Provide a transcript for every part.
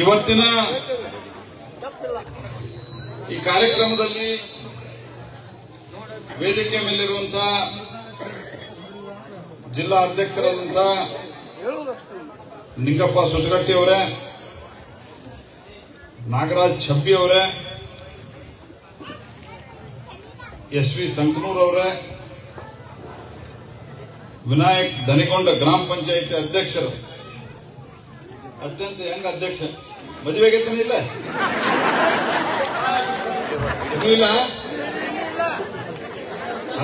ಇವತ್ತಿನ ಈ ಕಾರ್ಯಕ್ರಮದಲ್ಲಿ ವೇದಿಕೆ ಮೇಲಿರುವಂತಹ ಜಿಲ್ಲಾ ಅಧ್ಯಕ್ಷರಾದಂತಹ ನಿಂಗಪ್ಪ ಸುಜಗಟ್ಟಿ ಅವರೇ, ನಾಗರಾಜ್ ಛಬ್ಬಿ ಅವರೇ, ಎಸ್.ವಿ. ಸಂಕನೂರ್ ಅವರೇ, ವಿನಾಯಕ್ ದನಿಗೊಂಡ ಗ್ರಾಮ ಪಂಚಾಯಿತಿ ಅಧ್ಯಕ್ಷರು, ಅತ್ಯಂತ ಯಂಗ್ ಅಧ್ಯಕ್ಷ, ಮದುವೆಗೇತನ ಇಲ್ಲ ಇಲ್ಲ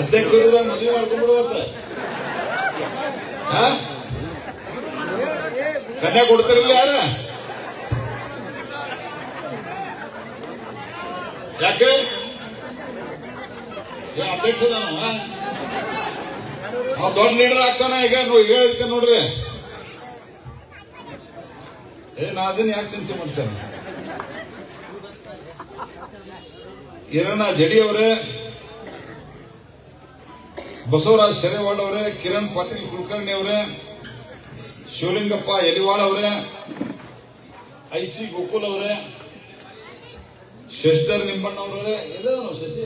ಅಧ್ಯಕ್ಷರು ಮದುವೆ ಮಾಡ್ಕೊಂಡ್ಬಿಡುವತ್ತ ಕನ್ಯಾ ಕೊಡ್ತಿರಲಿಲ್ಲ ಯಾರ ಯಾಕೆ ಅಧ್ಯಕ್ಷದಾನ ದೊಡ್ಡ ಲೀಡರ್ ಆಗ್ತಾನ ಈಗ ಹೇಳಿರ್ತ ನೋಡ್ರಿ. ನಾ ಅದನ್ನ ಯಾಕೆ ಚಿಂತೆ ಮಾಡ್ತೇನೆ. ಈರಣ್ಣ ಜಡಿ ಅವರೇ, ಬಸವರಾಜ್ ಶೆರೆವಾಡ್ ಅವರೇ, ಕಿರಣ್ ಪಾಟೀಲ್ ಕುಲಕರ್ಣಿ ಅವರೇ, ಶಿವಲಿಂಗಪ್ಪ ಯಲಿವಾಳ್ ಅವರೇ, ಐಸಿ ಗೋಕುಲ್ ಅವರೇ, ಶಶಿಧರ್ ನಿಂಬಣ್ಣ ಅವರೇ, ಎಲ್ಲ ಶಶಿ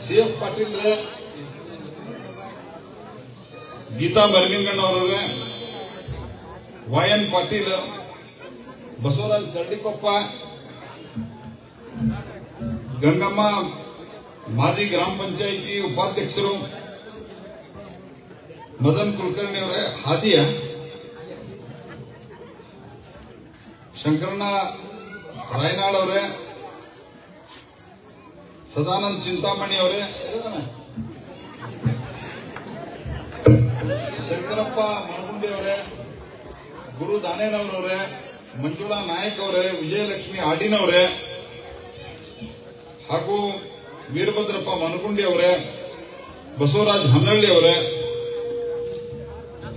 ಸಿ.ಎಫ್. ಪಾಟೀಲ್ ರೇ, ಗೀತಾ ಮರಲಿಂಗಣ್ಣ ಅವರೇ, ವೈ.ಎನ್. ಪಾಟೀಲ್, ಬಸವರಾಜ್ ಕರ್ಡಿಕೊಪ್ಪ, ಗಂಗಮ್ಮ ಮಾದಿ ಗ್ರಾಮ ಪಂಚಾಯಿತಿ ಉಪಾಧ್ಯಕ್ಷರು, ಮದನ್ ಕುಲಕರ್ಣಿ ಅವರೇ, ಹಾದಿಯ ಶಂಕರಣ್ಣ ರಾಯನಾಳ್ ಅವರೇ, ಸದಾನಂದ್ ಚಿಂತಾಮಣಿ ಅವರೇ, ಶಂಕರಪ್ಪ ಮನಗುಂಡಿ ಅವರೇ, ಗುರು ದಾನೇನವರವರೇ, ಮಂಜುಳಾ ನಾಯಕ್ ಅವರೇ, ವಿಜಯಲಕ್ಷ್ಮಿ ಆಡಿನವರೇ ಹಾಗೂ ವೀರಭದ್ರಪ್ಪ ಮನಗುಂಡಿ ಅವರೇ, ಬಸವರಾಜ್ ಹನ್ನಳ್ಳಿ ಅವರೇ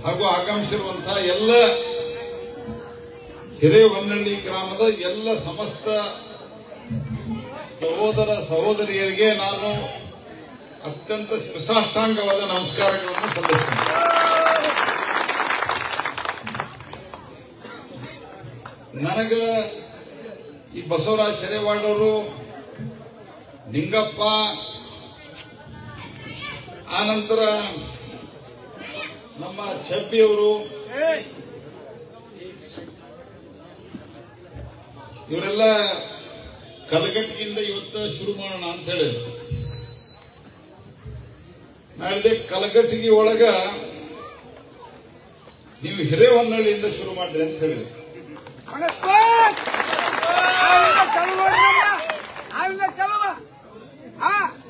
ಹಾಗೂ ಆಗಮಿಸಿರುವಂತಹ ಎಲ್ಲ ಹಿರೇಹೊನ್ನಳ್ಳಿ ಗ್ರಾಮದ ಎಲ್ಲ ಸಮಸ್ತ ಸಹೋದರ ಸಹೋದರಿಯರಿಗೆ ನಾನು ಅತ್ಯಂತ ಶಿರಸಾಷ್ಟಾಂಗವಾದ ನಮಸ್ಕಾರಗಳನ್ನು ಸಲ್ಲಿಸ್ತೇನೆ. ನನಗ ಈ ಬಸವರಾಜ್ ಶೆರೆವಾಡ್ ಅವರು, ನಿಂಗಪ್ಪ, ಆನಂತರ ನಮ್ಮ ಛಬ್ಬಿ ಅವರು, ಇವರೆಲ್ಲ ಕಲಘಟಗಿಯಿಂದ ಇವತ್ತು ಶುರು ಮಾಡೋಣ ಅಂತ ಹೇಳಿದ್ರು. ನಾಳೆ ಕಲಘಟಗಿ ಒಳಗ ನೀವು ಹಿರೇಹೊನ್ನಳ್ಳಿಯಿಂದ ಶುರು ಮಾಡ್ರಿ ಅಂತ ಹೇಳಿದ್ರು.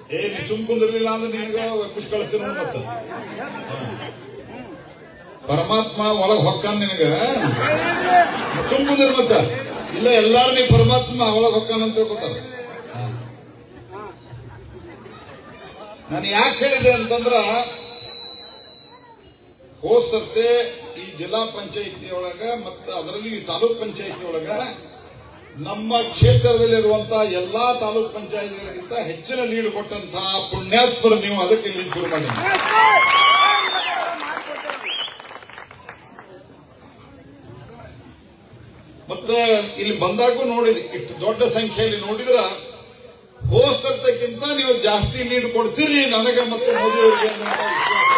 ನೀ ಸುಮ್ಕುಂದಿರ್ಲಿಲ್ಲ ಅಂದ್ರೆ ನಿನಗ ಒಪ್ಪಿಸಿ ಕಳಿಸ್ತೀನಿ ಮತ್ತ ಪರಮಾತ್ಮ ಒಳಗ್ ಹೊಕ್ಕಾನ್ ನಿನಗ ಸುಮ್ಕುಂದಿರ್ ಮತ್ತ ಇಲ್ಲ ಎಲ್ಲಾರು ನೀ ಪರಮಾತ್ಮ ಒಳಗ್ ಹೊಕ್ಕಾನ್ ಅಂತ ತಿಳ್ಕೊತಾರ. ನಾನು ಯಾಕೆ ಹೇಳಿದೆ ಅಂತಂದ್ರ ಹೋದ್ ಸರ್ತೆ ಈ ಜಿಲ್ಲಾ ಪಂಚಾಯಿತಿ ಒಳಗ ಮತ್ತು ಅದರಲ್ಲಿ ಈ ತಾಲೂಕ್ ಪಂಚಾಯಿತಿ ಒಳಗ ನಮ್ಮ ಕ್ಷೇತ್ರದಲ್ಲಿರುವಂತಹ ಎಲ್ಲಾ ತಾಲೂಕ್ ಪಂಚಾಯಿತಿಗಳಿಗಿಂತ ಹೆಚ್ಚಿನ ಲೀಡ್ ಕೊಟ್ಟಂತಹ ಪುಣ್ಯಾತ್ಮರು ನೀವು, ಅದಕ್ಕೆ ಇಲ್ಲಿ ಶುರು ಮಾಡಿ. ಮತ್ತೆ ಇಲ್ಲಿ ಬಂದಾಗೂ ನೋಡಿದ್ರಿ, ಇಷ್ಟು ದೊಡ್ಡ ಸಂಖ್ಯೆಯಲ್ಲಿ ನೋಡಿದ್ರ ಹೋದ್ ಸರ್ತಿಗಿಂತ ನೀವು ಜಾಸ್ತಿ ಲೀಡ್ ಕೊಡ್ತೀರಿ ನನಗೆ ಮತ್ತು ಮೋದಿ ಅವರಿಗೆ ಅನ್ನುವಂತ ವಿಶ್ವಾಸ.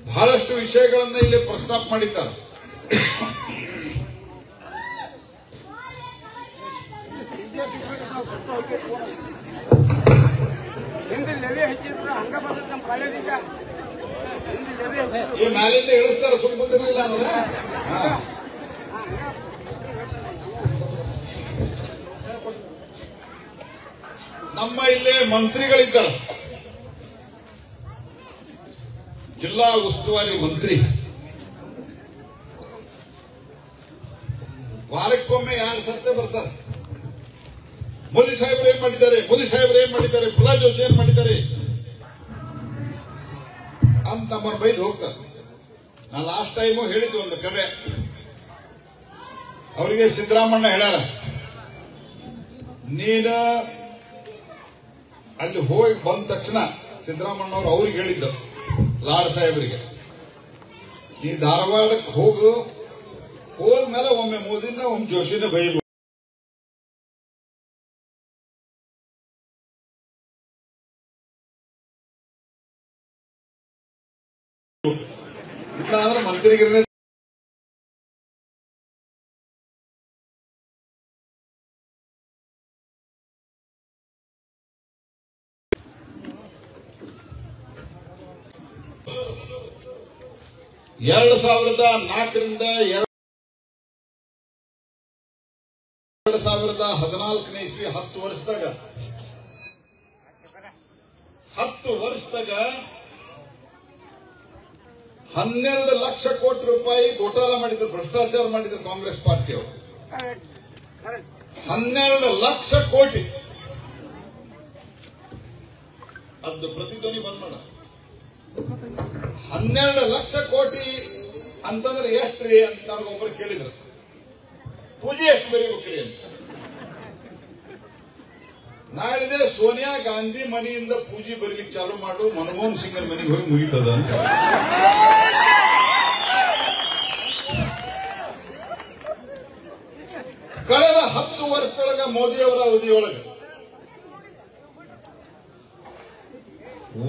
ಬಹಳಷ್ಟು ವಿಷಯಗಳನ್ನ ಇಲ್ಲಿ ಪ್ರಸ್ತಾಪ ಮಾಡಿದ್ದಾರೆ. ಈ ಮ್ಯಾಲಿಂದ ಇಳಿಸ್ತಾರೆ, ಸುಮ್ಮನಿರಲಿಲ್ಲ ಅಂದ್ರೆ ನಮ್ಮ ಇಲ್ಲೇ ಮಂತ್ರಿಗಳಿದ್ದಾರೆ, ಜಿಲ್ಲಾ ಉಸ್ತುವಾರಿ ಮಂತ್ರಿ ವಾರಕ್ಕೊಮ್ಮೆ 2 ಸರ್ತಿ ಬರ್ತಾರೆ. ಮೋದಿ ಸಾಹೇಬ್ರು ಏನ್ ಮಾಡಿದ್ದಾರೆ, ಮೋದಿ ಸಾಹೇಬ್ರು ಏನ್ ಮಾಡಿದ್ದಾರೆ, ಪ್ರಹ್ಲಾದ್ ಜೋಶಿ ಏನ್ ಮಾಡಿದ್ದಾರೆ ಅಂತ ನಮ್ಮನ್ನು ಬೈದು ಹೋಗ್ತಾರೆ. ನಾನು ಲಾಸ್ಟ್ ಟೈಮು ಹೇಳಿದ್ದು ಒಂದು ಕಡೆ, ಅವರಿಗೆ ಸಿದ್ದರಾಮಣ್ಣ ಹೇಳ್ಯಾರ, ನೀನು ಅಲ್ಲಿ ಹೋಗಿ ಬಂದ ತಕ್ಷಣ ಸಿದ್ದರಾಮಣ್ಣ ಅವರು ಅವ್ರಿಗೆ ಹೇಳಿದ್ದು ಲಾಡ್ ಸಾಹೇಬರಿಗೆ, ನೀ ಧಾರವಾಡಕ್ಕೆ ಹೋಗು, ಹೋದ್ಮೇಲೆ ಒಮ್ಮೆ ಮೋದಿನ ಒಮ್ಮೆ ಜೋಶಿನ ಬೈಲು. ಇಲ್ಲ ಅಂದ್ರೆ ಮಂತ್ರಿಗಿರನೇ 2004ರಿಂದ 2014ನೇ ಇಸ್ವಿ 10 ವರ್ಷದಾಗ 12 ಲಕ್ಷ ಕೋಟಿ ರೂಪಾಯಿ ಘೋಟಾಲ ಮಾಡಿದ್ರು, ಭ್ರಷ್ಟಾಚಾರ ಮಾಡಿದ್ರು ಕಾಂಗ್ರೆಸ್ ಪಾರ್ಟಿಯವರು. 12 ಲಕ್ಷ ಕೋಟಿ. ಅದು ಪ್ರತಿಧ್ವನಿ ಬಂದ್ ಮಾಡ. 12 ಲಕ್ಷ ಕೋಟಿ ಅಂತಂದ್ರೆ ಎಷ್ಟ್ರಿ ಅಂತ ನನಗೊಬ್ಬರು ಕೇಳಿದ್ರು. ಪೂಜೆ ಎಷ್ಟು ಬರೀಬೇಕ್ರಿ ಅಂತ. ನಾ ಹೇಳಿದೆ, ಸೋನಿಯಾ ಗಾಂಧಿ ಮನೆಯಿಂದ ಪೂಜೆ ಬರೀಲಿಕ್ಕೆ ಚಾಲು ಮಾಡು, ಮನಮೋಹನ್ ಸಿಂಗ್ ಮನೆಗೆ ಹೋಗಿ ಮುಗಿತದ ಅಂತ. ಕಳೆದ 10 ವರ್ಷದೊಳಗ ಮೋದಿಯವರ ಅವಧಿಯೊಳಗೆ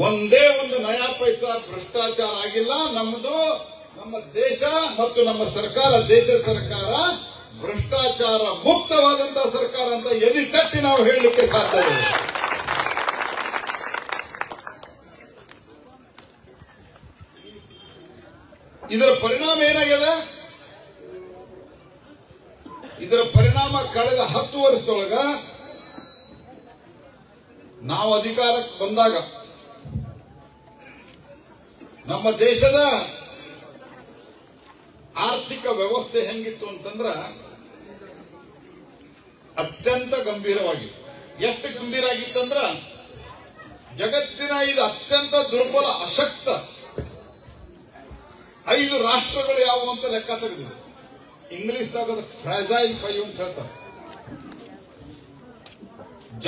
ಒಂದೇ ಒಂದು ನಯಾ ಪೈಸಾ ಭ್ರಷ್ಟಾಚಾರ ಆಗಿಲ್ಲ. ನಮ್ಮ ದೇಶ ಮತ್ತು ನಮ್ಮ ಸರ್ಕಾರ, ದೇಶ ಸರ್ಕಾರ ಭ್ರಷ್ಟಾಚಾರ ಮುಕ್ತವಾದಂತಹ ಸರ್ಕಾರ ಅಂತ ಎದಿ ತಟ್ಟಿ ನಾವು ಹೇಳಲಿಕ್ಕೆ ಸಾಧ್ಯ ಇದೆ. ಇದರ ಪರಿಣಾಮ ಏನಾಗಿದೆ? ಇದರ ಪರಿಣಾಮ ಕಳೆದ 10 ವರ್ಷದೊಳಗ ನಾವು ಅಧಿಕಾರಕ್ಕೆ ಬಂದಾಗ ನಮ್ಮ ದೇಶದ ಆರ್ಥಿಕ ವ್ಯವಸ್ಥೆ ಹೆಂಗಿತ್ತು ಅಂತಂದ್ರ ಅತ್ಯಂತ ಗಂಭೀರವಾಗಿತ್ತು. ಎಷ್ಟು ಗಂಭೀರ ಆಗಿತ್ತಂದ್ರ ಜಗತ್ತಿನ 5 ಅತ್ಯಂತ ದುರ್ಬಲ, ಅಶಕ್ತ 5 ರಾಷ್ಟ್ರಗಳು ಯಾವುವು ಅಂತ ಲೆಕ್ಕ ತೆಗೆದಿದೆ. ಇಂಗ್ಲಿಷ್ದಾಗ ಅದಕ್ಕೆ ಫ್ರಾಜೈಲ್ 5 ಅಂತ ಹೇಳ್ತಾರೆ.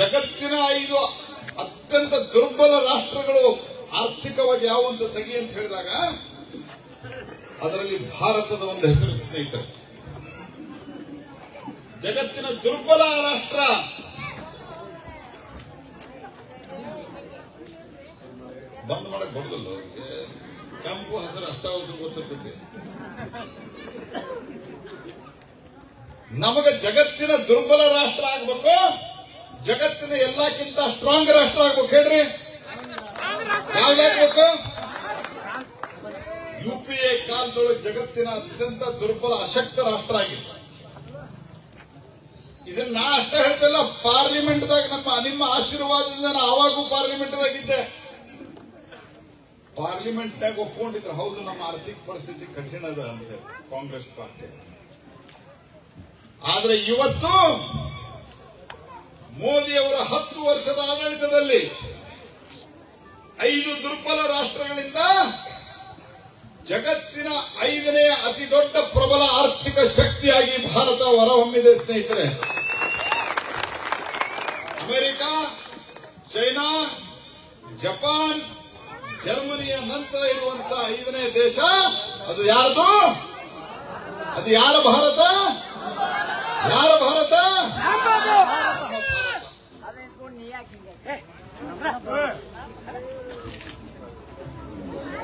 ಜಗತ್ತಿನ 5 ಅತ್ಯಂತ ದುರ್ಬಲ ರಾಷ್ಟ್ರಗಳು ಆರ್ಥಿಕವಾಗಿ ಯಾವ ಅಂತ ತೆಗಿ ಅಂತ ಹೇಳಿದಾಗ ಅದರಲ್ಲಿ ಭಾರತದ ಒಂದು ಹೆಸರು ಸ್ನೇಹಿತರೆ. ಜಗತ್ತಿನ ದುರ್ಬಲ ರಾಷ್ಟ್ರ ಬಂದ್ ಮಾಡಕ್ ಬರುದಲ್ಲ ಅವರಿಗೆ. ಕೆಂಪು ಹಸಿರು ಅಷ್ಟಾವಸರ ಗೊತ್ತಿರ್ತೈತಿ. ನಮಗೆ ಜಗತ್ತಿನ ದುರ್ಬಲ ರಾಷ್ಟ್ರ ಆಗ್ಬೇಕು, ಜಗತ್ತಿನ ಎಲ್ಲಕ್ಕಿಂತ ಸ್ಟ್ರಾಂಗ್ ರಾಷ್ಟ್ರ ಆಗ್ಬೇಕು. ಹೇಳ್ರಿ, ಯಾವ್ದಾಗ್ಬೇಕು? UPA ಕಾಲದೊಳಗೆ ಜಗತ್ತಿನ ಅತ್ಯಂತ ದುರ್ಬಲ, ಅಶಕ್ತ ರಾಷ್ಟ್ರ ಆಗಿದೆ. ಇದನ್ನ ನಾ ಅಷ್ಟೇ ಹೇಳ್ತಿಲ್ಲ, ಪಾರ್ಲಿಮೆಂಟ್ದಾಗ ನಿಮ್ಮ ಆಶೀರ್ವಾದದಿಂದ ನಾ ಆವಾಗೂ ಪಾರ್ಲಿಮೆಂಟ್ದಾಗಿದ್ದೆ. ಪಾರ್ಲಿಮೆಂಟ್ನಾಗ ಒಪ್ಕೊಂಡಿದ್ರು, ಹೌದು ನಮ್ಮ ಆರ್ಥಿಕ ಪರಿಸ್ಥಿತಿ ಕಠಿಣ ಅದ ಅಂತ ಕಾಂಗ್ರೆಸ್ ಪಾರ್ಟಿ. ಆದ್ರೆ ಇವತ್ತು ಮೋದಿಯವರ 10 ವರ್ಷದ ಆಡಳಿತದಲ್ಲಿ 5 ದುರ್ಬಲ ರಾಷ್ಟ್ರಗಳಿಂದ ಜಗತ್ತಿನ 5ನೇ ಅತಿ ದೊಡ್ಡ ಪ್ರಬಲ ಆರ್ಥಿಕ ಶಕ್ತಿಯಾಗಿ ಭಾರತ ಹೊರಹೊಮ್ಮಿದೆ ಸ್ನೇಹಿತರೆ. ಅಮೆರಿಕ, ಚೈನಾ, ಜಪಾನ್, ಜರ್ಮನಿಯ ನಂತರ ಇರುವಂತಹ 5ನೇ ದೇಶ ಅದು ಯಾರದು? ಅದು ಯಾರ ಭಾರತ? ಯಾರ ಭಾರತ?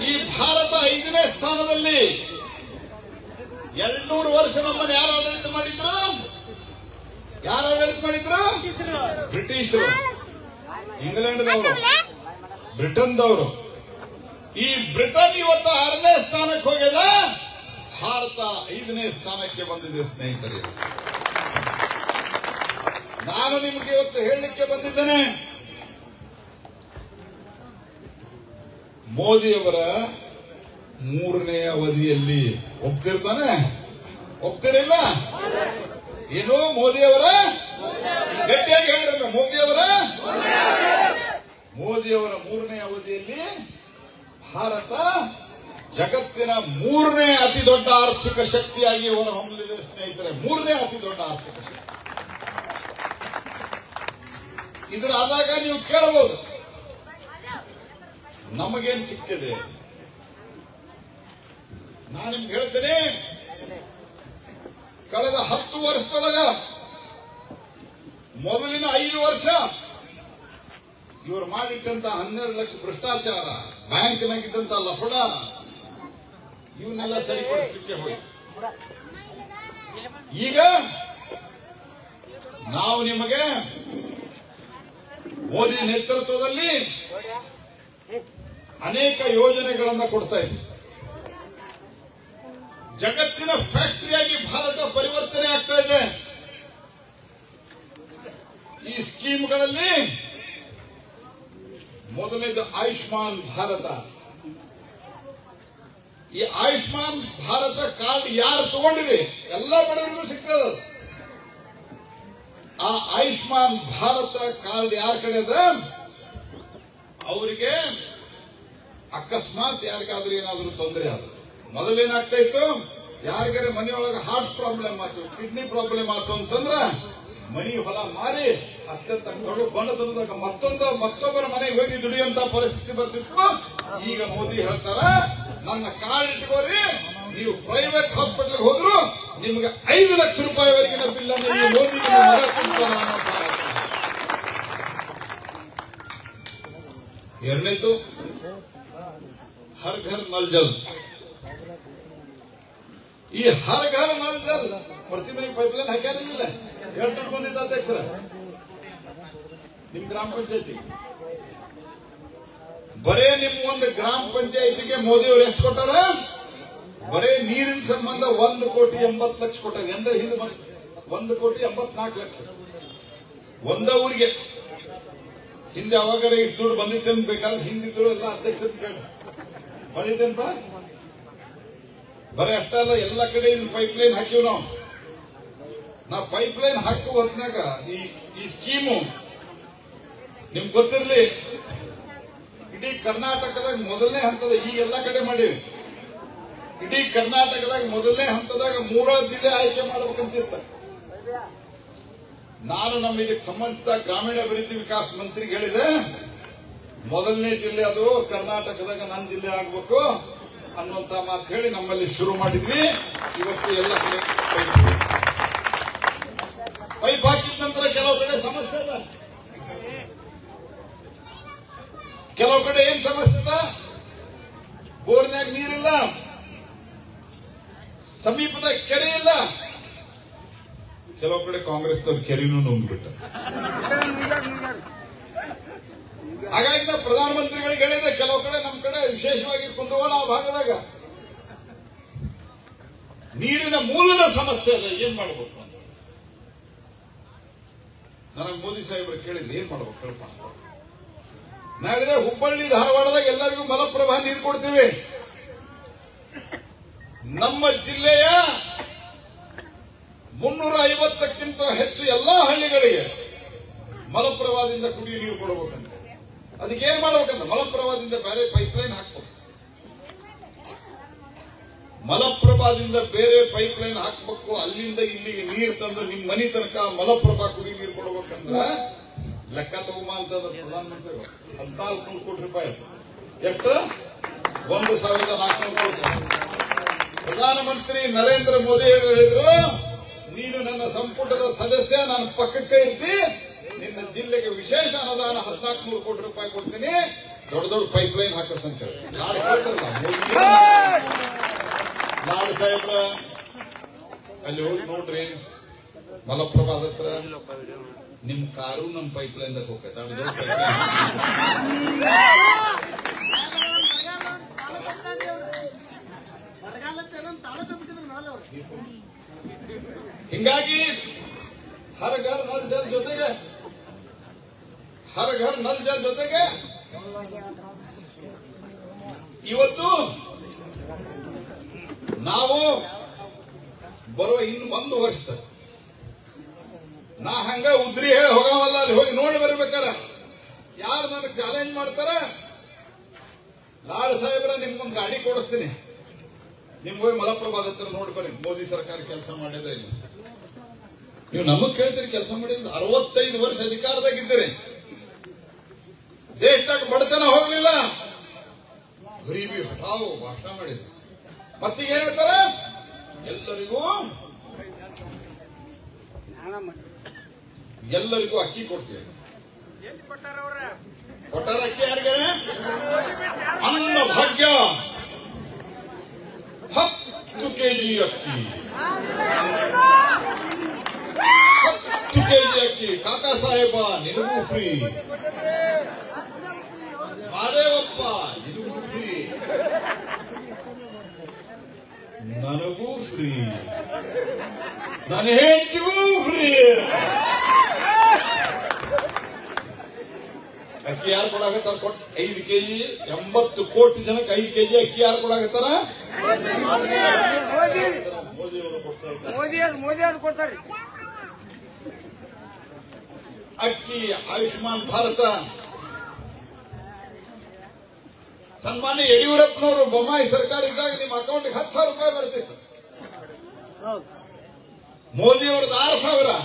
ಈ ಭಾರತ 5ನೇ ಸ್ಥಾನದಲ್ಲಿ 200 ವರ್ಷ ನಮ್ಮನ್ನು ಯಾರು ಆಡಳಿತ ಮಾಡಿದ್ರು? ಯಾರು ಆಡಳಿತ ಮಾಡಿದ್ರು? ಬ್ರಿಟಿಷರು, ಇಂಗ್ಲೆಂಡ್ದವರು, ಬ್ರಿಟನ್ದವರು. ಈ ಬ್ರಿಟನ್ ಇವತ್ತು 6ನೇ ಸ್ಥಾನಕ್ಕೆ ಹೋಗ್ಯದ, ಭಾರತ 5ನೇ ಸ್ಥಾನಕ್ಕೆ ಬಂದಿದೆ ಸ್ನೇಹಿತರೆ. ನಾನು ನಿಮಗೆ ಇವತ್ತು ಹೇಳಲಿಕ್ಕೆ ಬಂದಿದ್ದೇನೆ, ಮೋದಿಯವರ 3ನೇ ಅವಧಿಯಲ್ಲಿ ಒಪ್ತಿರ್ತಾನೆ, ಒಪ್ತಿರಿಲ್ಲ? ಏನು ಮೋದಿಯವರ? ಗಟ್ಟಿಯಾಗಿ ಹೇಳಿದ್ರೆ ಮೋದಿಯವರ 3ನೇ ಅವಧಿಯಲ್ಲಿ ಭಾರತ ಜಗತ್ತಿನ 3ನೇ ಅತಿ ದೊಡ್ಡ ಆರ್ಥಿಕ ಶಕ್ತಿಯಾಗಿ ಹೊರಹೊಮ್ಮಲಿದೆ ಸ್ನೇಹಿತರೆ. 3ನೇ ಅತಿ ದೊಡ್ಡ ಆರ್ಥಿಕ ಶಕ್ತಿ. ಇದರ ಆದಾಗ ನೀವು ಕೇಳಬಹುದು, ನಮಗೇನು ಸಿಕ್ಕಿದೆ? ನಾ ನಾನು ನಿಮ್ಗೆ ಹೇಳ್ತೇನೆ, ಕಳೆದ 10 ವರ್ಷದೊಳಗ ಮೊದಲಿನ 5 ವರ್ಷ ಇವರು ಮಾಡಿಟ್ಟಂತ 12 ಲಕ್ಷ ಭ್ರಷ್ಟಾಚಾರ, ಬ್ಯಾಂಕ್ನಾಗಿದ್ದಂತ ಲಫಡ, ಇವನ್ನೆಲ್ಲ ಸರಿಪಡಿಸಲಿಕ್ಕೆ ಹೋಯ್ತು. ಈಗ ನಾವು ನಿಮಗೆ ಮೋದಿ ನೇತೃತ್ವದಲ್ಲಿ ಅನೇಕ ಯೋಜನೆಗಳನ್ನು ಕೊಡ್ತಾ ಇದ್ದೀವಿ. ಜಗತ್ತಿನ ಫ್ಯಾಕ್ಟರಿಯಾಗಿ ಭಾರತ ಪರಿವರ್ತನೆ ಆಗ್ತಾ ಇದೆ. ಈ ಸ್ಕೀಮ್ಗಳಲ್ಲಿ ಮೊದಲನೇದು ಆಯುಷ್ಮಾನ್ ಭಾರತ. ಈ ಆಯುಷ್ಮಾನ್ ಭಾರತ ಕಾರ್ಡ್ ಯಾರು ತಗೊಂಡಿರಿ ಎಲ್ಲ ಬಡವರಿಗೂ ಸಿಗ್ತದ. ಆ ಆಯುಷ್ಮಾನ್ ಭಾರತ ಕಾರ್ಡ್ ಯಾರ ಕಡೆ ಅದ, ಅವರಿಗೆ ಅಕಸ್ಮಾತ್ ಯಾರಿಗಾದ್ರೂ ಏನಾದ್ರೂ ತೊಂದರೆ ಆದ್ರೆ, ಮೊದಲೇನಾಗ್ತಾ ಇತ್ತು, ಯಾರಿಗಾರೆ ಮನೆಯೊಳಗೆ ಹಾರ್ಟ್ ಪ್ರಾಬ್ಲಮ್ ಆಯ್ತು, ಕಿಡ್ನಿ ಪ್ರಾಬ್ಲಮ್ ಆಯ್ತು ಅಂತಂದ್ರ ಮನಿ ಹೊಲ ಮಾರಿ ಅತ್ಯಂತ ಕಡು ಬಣ್ಣದಾಗ ಮತ್ತೊಬ್ಬರ ಮನೆಗೆ ಹೋಗಿ ದುಡಿಯುವಂತ ಪರಿಸ್ಥಿತಿ ಬರ್ತಿತ್ತು. ಈಗ ಮೋದಿ ಹೇಳ್ತಾರ, ನನ್ನ ಕಾರ್ಡ್ ಇಟ್ಕೋರಿ, ನೀವು ಪ್ರೈವೇಟ್ ಹಾಸ್ಪಿಟಲ್ ಹೋದ್ರು ನಿಮ್ಗೆ 5 ಲಕ್ಷ ರೂಪಾಯಿವರೆಗಿನ ಬಿಲ್ ಅನ್ನು ನೀವು ಮೋದಿ ಎರಡನೇದು ಹರ್ ಘರ್ ನಲ್ ಜಲ್. ಈ ಹರ್ ಘರ್ ನಲ್ ಜಲ್ ಪ್ರತಿ ಮನೆಗೆ ಪೈಪ್ಲೈನ್ ಹಾಕ್ಯಾರಿಲ್ಲ. ಎರಡು ದುಡ್ಡು ಬಂದಿದ್ದ ಅಧ್ಯಕ್ಷರ ನಿಮ್ ಗ್ರಾಮ ಪಂಚಾಯತಿ, ಬರೇ ನಿಮ್ ಒಂದು ಗ್ರಾಮ ಪಂಚಾಯತಿಗೆ ಮೋದಿ ಅವರು ಎಷ್ಟು ಕೊಟ್ಟಾರ, ಬರೇ ನೀರಿನ ಸಂಬಂಧ 1,80,00,000 ಕೊಟ್ಟಾರೆ. ಎಂದ್ರೆ ಹಿಂದೆ 1,84,00,000 ಒಂದ ಊರಿಗೆ. ಹಿಂದೆ ಅವಾಗಾರ ಇಷ್ಟು ದುಡ್ಡು ಬಂದಿತ್ತೇನು ಬೇಕಾದ್ರೆ ಹಿಂದಿದ್ರು ಎಲ್ಲ ಅಧ್ಯಕ್ಷರ ಬಂದಿತ್ತೇನಪ್ಪ. ಬರೀ ಅಷ್ಟಲ್ಲ, ಎಲ್ಲ ಕಡೆ ಪೈಪ್ಲೈನ್ ಹಾಕಿವ್ ನಾವು ಪೈಪ್ಲೈನ್ ಹಾಕುವ ಹೊತ್ನಾಗ ಈ ಸ್ಕೀಮು ನಿಮ್ಗೆ ಗೊತ್ತಿರಲಿ, ಇಡೀ ಕರ್ನಾಟಕದಾಗ ಮೊದಲನೇ ಹಂತದ, ಈಗ ಎಲ್ಲ ಕಡೆ ಮಾಡೀವಿ, ಇಡೀ ಕರ್ನಾಟಕದಾಗ ಮೊದಲನೇ ಹಂತದಾಗ 3 ಜಿಲ್ಲೆ ಆಯ್ಕೆ ಮಾಡಬೇಕಂತಿರ್ತ. ನಾನು ನಮ್ಮ ಇದಕ್ಕೆ ಸಂಬಂಧಿತ ಗ್ರಾಮೀಣಾಭಿವೃದ್ಧಿ ವಿಕಾಸ ಮಂತ್ರಿಗೆ ಹೇಳಿದೆ, ಮೊದಲನೇ ಜಿಲ್ಲೆ ಅದು ಕರ್ನಾಟಕದಾಗ ನನ್ನ ಜಿಲ್ಲೆ ಆಗ್ಬೇಕು ಅನ್ನುವಂತ ಮಾತು ಹೇಳಿ ನಮ್ಮಲ್ಲಿ ಶುರು ಮಾಡಿದ್ವಿ. ಇವತ್ತು ಎಲ್ಲ ಕಡೆ ಪೈಪ್ ಹಾಕಿದ ನಂತರ ಕೆಲವು ಕಡೆ ಸಮಸ್ಯೆ ಅದ, ಕೆಲವು ಕಡೆ ಏನ್ ಸಮಸ್ಯೆ ಅದ, ಬೋರ್ನ್ಯಾಗ ನೀರಿಲ್ಲ, ಸಮೀಪದ ಕೆರೆ ಇಲ್ಲ, ಕೆಲವು ಕಡೆ ಕಾಂಗ್ರೆಸ್ನವ್ರು ಕೆರೆನೂ ನುಂಗ್ಬಿಟ್ಟ. ಹಾಗಾಗಿ ನಾವು ಪ್ರಧಾನಮಂತ್ರಿಗಳಿಗೆ ಹೇಳಿದೆ, ಕೆಲವು ಕಡೆ ನಮ್ಮ ಕಡೆ ವಿಶೇಷವಾಗಿ ಕುಂದಗೋಳ ಆ ಭಾಗದಾಗ ನೀರಿನ ಮೂಲದ ಸಮಸ್ಯೆ ಅದ, ಏನ್ ಮಾಡಬೇಕು ಅಂತ ನನಗೆ ಮೋದಿ ಸಾಹೇಬರು ಕೇಳಿದ್ರೆ ಏನ್ ಮಾಡ್ಬೇಕು ಹೇಳಪ್ಪ. ನಾಳೆ ಹುಬ್ಬಳ್ಳಿ ಧಾರವಾಡದಾಗ ಎಲ್ಲರಿಗೂ ಮಲಪ್ರಭಾ ನೀರು ಕೊಡ್ತೀವಿ. ನಮ್ಮ ಜಿಲ್ಲೆಯ 350ಕ್ಕಿಂತ ಹೆಚ್ಚು ಎಲ್ಲಾ ಹಳ್ಳಿಗಳಿಗೆ ಮಲಪ್ರಭಾದಿಂದ ಕುಡಿಯುವ ನೀರು ಕೊಡಬೇಕಂತ. ಅದಕ್ಕೆ ಏನ್ ಮಾಡ್ಬೇಕಂತ, ಮಲಪ್ರಭಾದಿಂದ ಬೇರೆ ಪೈಪ್ಲೈನ್ ಹಾಕ್ಬೇಕು. ಮಲಪ್ರಭಾದಿಂದ ಬೇರೆ ಪೈಪ್ಲೈನ್ ಹಾಕ್ಬೇಕು, ಅಲ್ಲಿಂದ ಇಲ್ಲಿಗೆ ನೀರು ತಂದು ನಿಮ್ ಮನಿ ತನಕ ಮಲಪ್ರಭಾ ಕುಡಿಯುವ ನೀರು ಕೊಡಬೇಕಂದ್ರ ಲೆಕ್ಕ ತಗೊಂಬ ಅಂತಂದ್ರೆ ಪ್ರಧಾನಮಂತ್ರಿಗಳು 1400 ಕೋಟಿ ರೂಪಾಯಿ ಆಯ್ತು. ಎಷ್ಟು? 1,400 ಕೋಟಿ. ಪ್ರಧಾನಮಂತ್ರಿ ನರೇಂದ್ರ ಮೋದಿ ಹೇಳಿದ್ರು, ನೀನು ನನ್ನ ಸಂಪುಟದ ಸದಸ್ಯ, ನಾನು ಪಕ್ಕಕ್ಕೆ ಇರ್ತಿ, ನಿನ್ನ ಜಿಲ್ಲೆಗೆ ವಿಶೇಷ ಅನುದಾನ 1,400 ಕೋಟಿ ರೂಪಾಯಿ ಕೊಡ್ತೀನಿ, ದೊಡ್ಡ ದೊಡ್ಡ ಪೈಪ್ಲೈನ್ ಹಾಕಸ್ ಅಂತ ಹೇಳಿ. ನಾಳೆ ಹೇಳ್ತಾರಲ್ಲ ನಾಡು ಸಾಹೇಬ್ರ, ಅಲ್ಲಿ ಹೋಗಿ ನೋಡ್ರಿ ಮಲಪ್ರಭಾದ ಹತ್ರ ನಿಮ್ ಕಾರು ನಮ್ ಪೈಪ್ಲೈನ್ ದಾಗ ಹೋಗ್ತೈತೆ. ಹಿಂಗಾಗಿ ಹರ್ ಘರ್ ನಲ್ ಜಲ್ ಜೊತೆಗೆ ಇವತ್ತು ನಾವು ಬರುವ ಇನ್ನು 1 ವರ್ಷ ನಾ ಹಂಗ ಉದ್ರಿ ಹೇಳಿ ಹೋಗವಲ್ಲ, ಅಲ್ಲಿ ಹೋಗಿ ನೋಡಿ ಬರ್ಬೇಕಾರ. ಯಾರು ನನಗೆ ಚಾಲೆಂಜ್ ಮಾಡ್ತಾರ, ಲಾಡ್ ಸಾಹೇಬ್ರ ನಿಮ್ಗೊಂದು ಗಾಡಿ ಕೊಡಿಸ್ತೀನಿ, ನಿಮ್ ಹೋಗಿ ಮಲಪ್ರಭಾದ ಹತ್ರ ನೋಡಿ ಬರ್ರಿ, ಮೋದಿ ಸರ್ಕಾರ ಕೆಲಸ ಮಾಡಿದೆ. ನೀವು ನಮಗ್ ಕೇಳ್ತೀರಿ ಕೆಲಸ ಮಾಡಿದ್ರೆ 65 ವರ್ಷ ಅಧಿಕಾರದಾಗಿದ್ದೀರಿ, ದೇಶದಾಗ ಬಡತನ ಹೋಗ್ಲಿಲ್ಲ, ಗರೀಬಿ ಹಠಾವು ಭಾಷಣ ಮಾಡಿದ್ರಿ. ಮತ್ತೀಗ ಏನಂತ ಎಲ್ಲರಿಗೂ ಅಕ್ಕಿ ಕೊಡ್ತೀವಿ. ಕೊಟ್ಟಾರ ಅಕ್ಕಿ ಯಾರಿಗೆ? ಅನ್ನ ಭಾಗ್ಯ 10 ಕೆಜಿ ಅಕ್ಕಿ, 10 ಕೆಜಿ ಅಕ್ಕಿ. ಕಾಕಾ ಸಾಹೇಬ ನಿನಗೂ ಫ್ರೀ, ಮಾದೇವಪ್ಪ ನಿನಗೂ ಫ್ರೀ, ನನಗೂ ಫ್ರೀ, ನನ್ನ ಹೆಂಡತಿಗೂ ಫ್ರೀ. ಅಕ್ಕಿ ಯಾರು ಕೊಡಾಕತ್ತಾರ? 5 ಕೆಜಿ 80 ಕೋಟಿ ಜನಕ್ಕೆ 5 ಕೆಜಿ ಅಕ್ಕಿ ಯಾರು ಕೊಡಾಕತ್ತಾರ? ಮೋದಿಯವರು ಕೊಡ್ತಾರೆ. ಅಕ್ಕಿ ಆಯುಷ್ಮಾನ್ ಭಾರತ ಸನ್ಮಾನ್ಯ ಯಡಿಯೂರಪ್ಪನವರು ಬೊಮ್ಮಾಯಿ ಸರ್ಕಾರ ಇದ್ದಾಗ ನಿಮ್ಮ ಅಕೌಂಟ್ಗೆ 10,000 ರೂಪಾಯಿ ಬರ್ತಿತ್ತು. ಮೋದಿಯವ್ರದ್ದು 6,000,